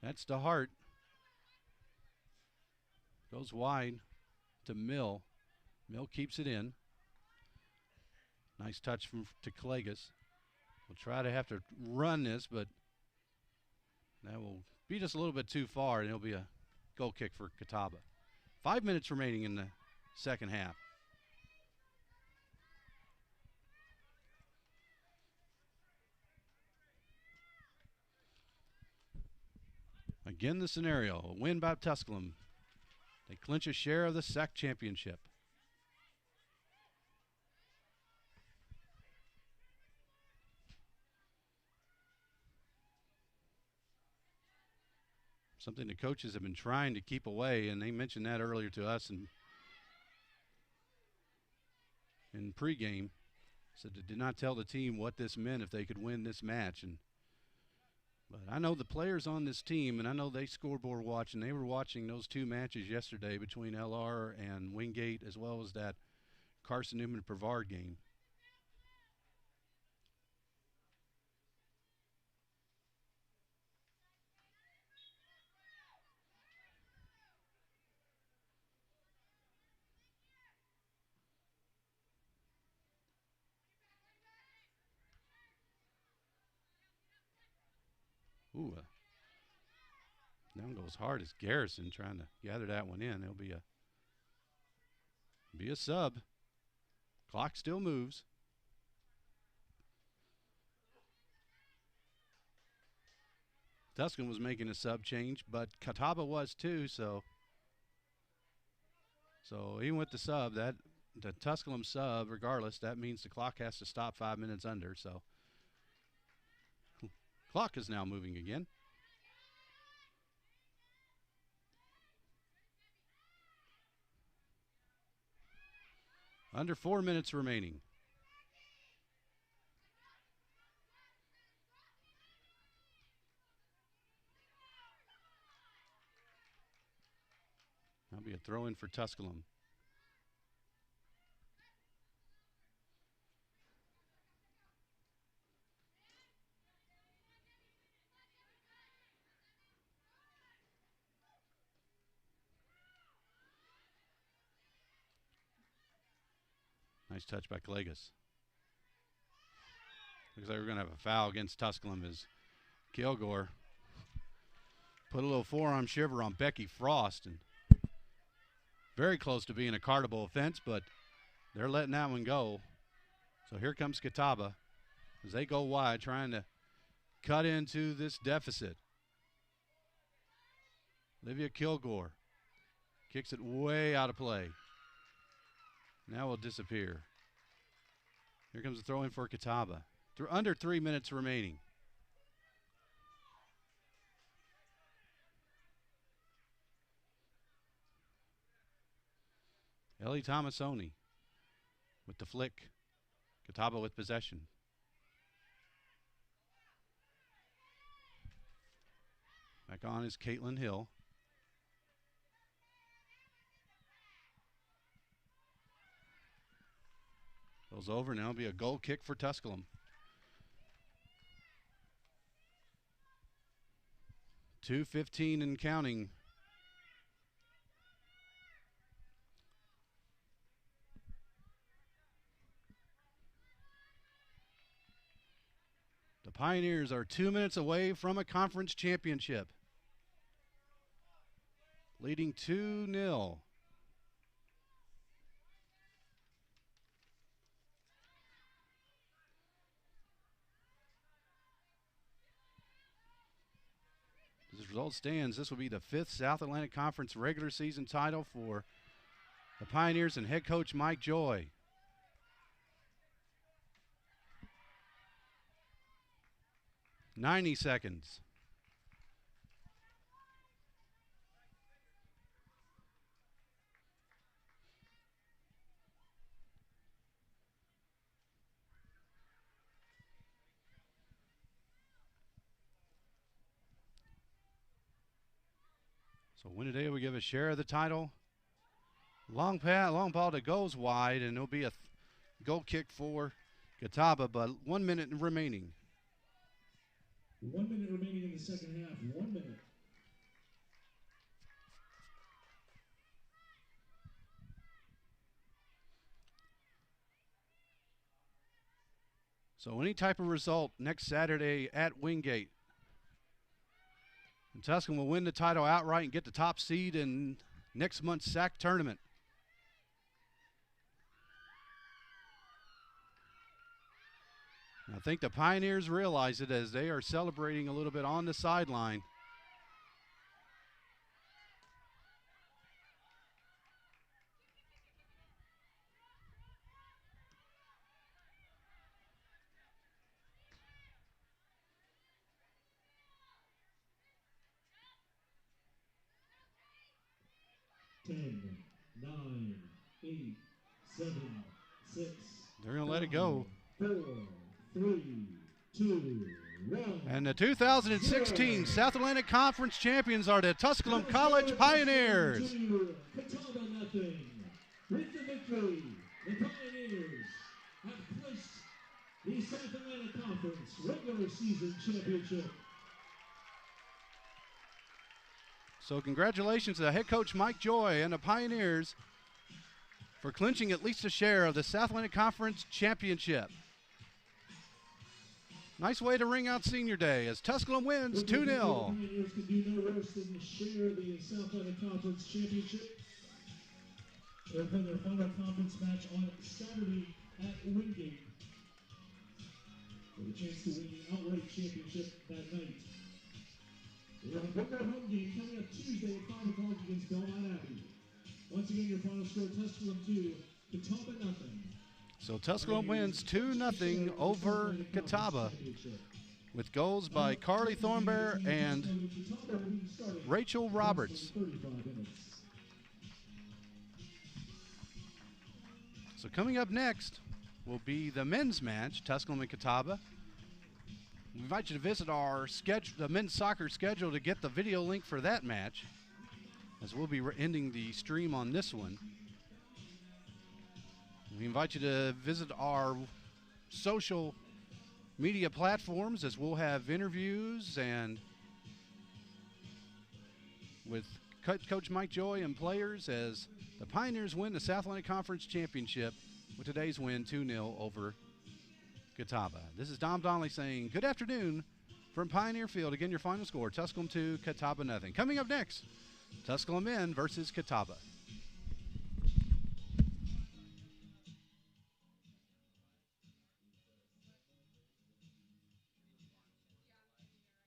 that's to Hart. Goes wide to Mill. Mill keeps it in. Nice touch to Clegus. We'll try to have to run this, but that will be just a little bit too far, and it'll be a goal kick for Catawba. 5 minutes remaining in the second half. Again, the scenario, a win by Tusculum. They clinch a share of the SAC championship. Something the coaches have been trying to keep away, and they mentioned that earlier to us in pregame. Said they did not tell the team what this meant if they could win this match. But I know the players on this team, and I know they scoreboard watch, and they were watching those two matches yesterday between LR and Wingate, as well as that Carson Newman-Brevard game. Ooh, down goes hard as Garrison trying to gather that one in. There'll be a sub. Clock still moves. Tusculum was making a sub change, but Catawba was too, so even with the sub, the Tusculum sub, regardless, that means the clock has to stop 5 minutes under, so clock is now moving again. Under 4 minutes remaining. That'll be a throw-in for Tusculum. Nice touch by Clegus. Looks like we're going to have a foul against Tusculum as Kilgore put a little forearm shiver on Becky Frost, and very close to being a cardable offense, but they're letting that one go. So here comes Catawba as they go wide, trying to cut into this deficit. Olivia Kilgore kicks it way out of play. Now will disappear. Here comes the throw in for Catawba. Under 3 minutes remaining. Ellie Tomasoni with the flick. Catawba with possession. Back on is Caitlin Hill. Goes over, now it'll be a goal kick for Tusculum. 2:15 and counting. The Pioneers are 2 minutes away from a conference championship, leading 2-0. As the result stands, this will be the 5th South Atlantic Conference regular season title for the Pioneers and head coach Mike Joy. "90 seconds. So Winneday will give a share of the title. Long ball that goes wide, and it'll be a goal kick for Catawba, but 1 minute remaining. 1 minute remaining in the second half. 1 minute. So any type of result next Saturday at Wingate, and Tusculum will win the title outright and get the top seed in next month's SAC tournament. I think the Pioneers realize it as they are celebrating a little bit on the sideline. Ten, 9, 8, 7, 6. They're going to let it go. 4, 3, 2, 1. And the 2016 South Atlantic Conference champions are the Tusculum College Pioneers. Catawba nothing. With the victory, the Pioneers have clinched the South Atlantic Conference regular season championship. So congratulations to head coach Mike Joy and the Pioneers for clinching at least a share of the South Atlantic Conference championship. Nice way to ring out senior day as Tusculum wins 2-0. The Pioneers can do no worse than share the South Atlantic Conference championship. They'll play their final conference match on Saturday at Wingate with a chance to win the outright championship that night. They will have one more home game coming up Tuesday at 5 o'clock against Belmont Abbey. Once again, your final score, Tusculum 2, Catawba nothing. So Tusculum wins 2-0 over Catawba with goals by Carly Thornbear and Rachel Roberts. So coming up next will be the men's match, Tusculum and Catawba. We invite you to visit our the men's soccer schedule to get the video link for that match, as we'll be ending the stream on this one. We invite you to visit our social media platforms, as we'll have interviews and with Coach Mike Joy and players as the Pioneers win the South Atlantic Conference Championship with today's win 2-0 over Catawba. This is Dom Donnelly saying good afternoon from Pioneer Field. Again, your final score, Tusculum 2, Catawba nothing. Coming up next, Tusculum men versus Catawba.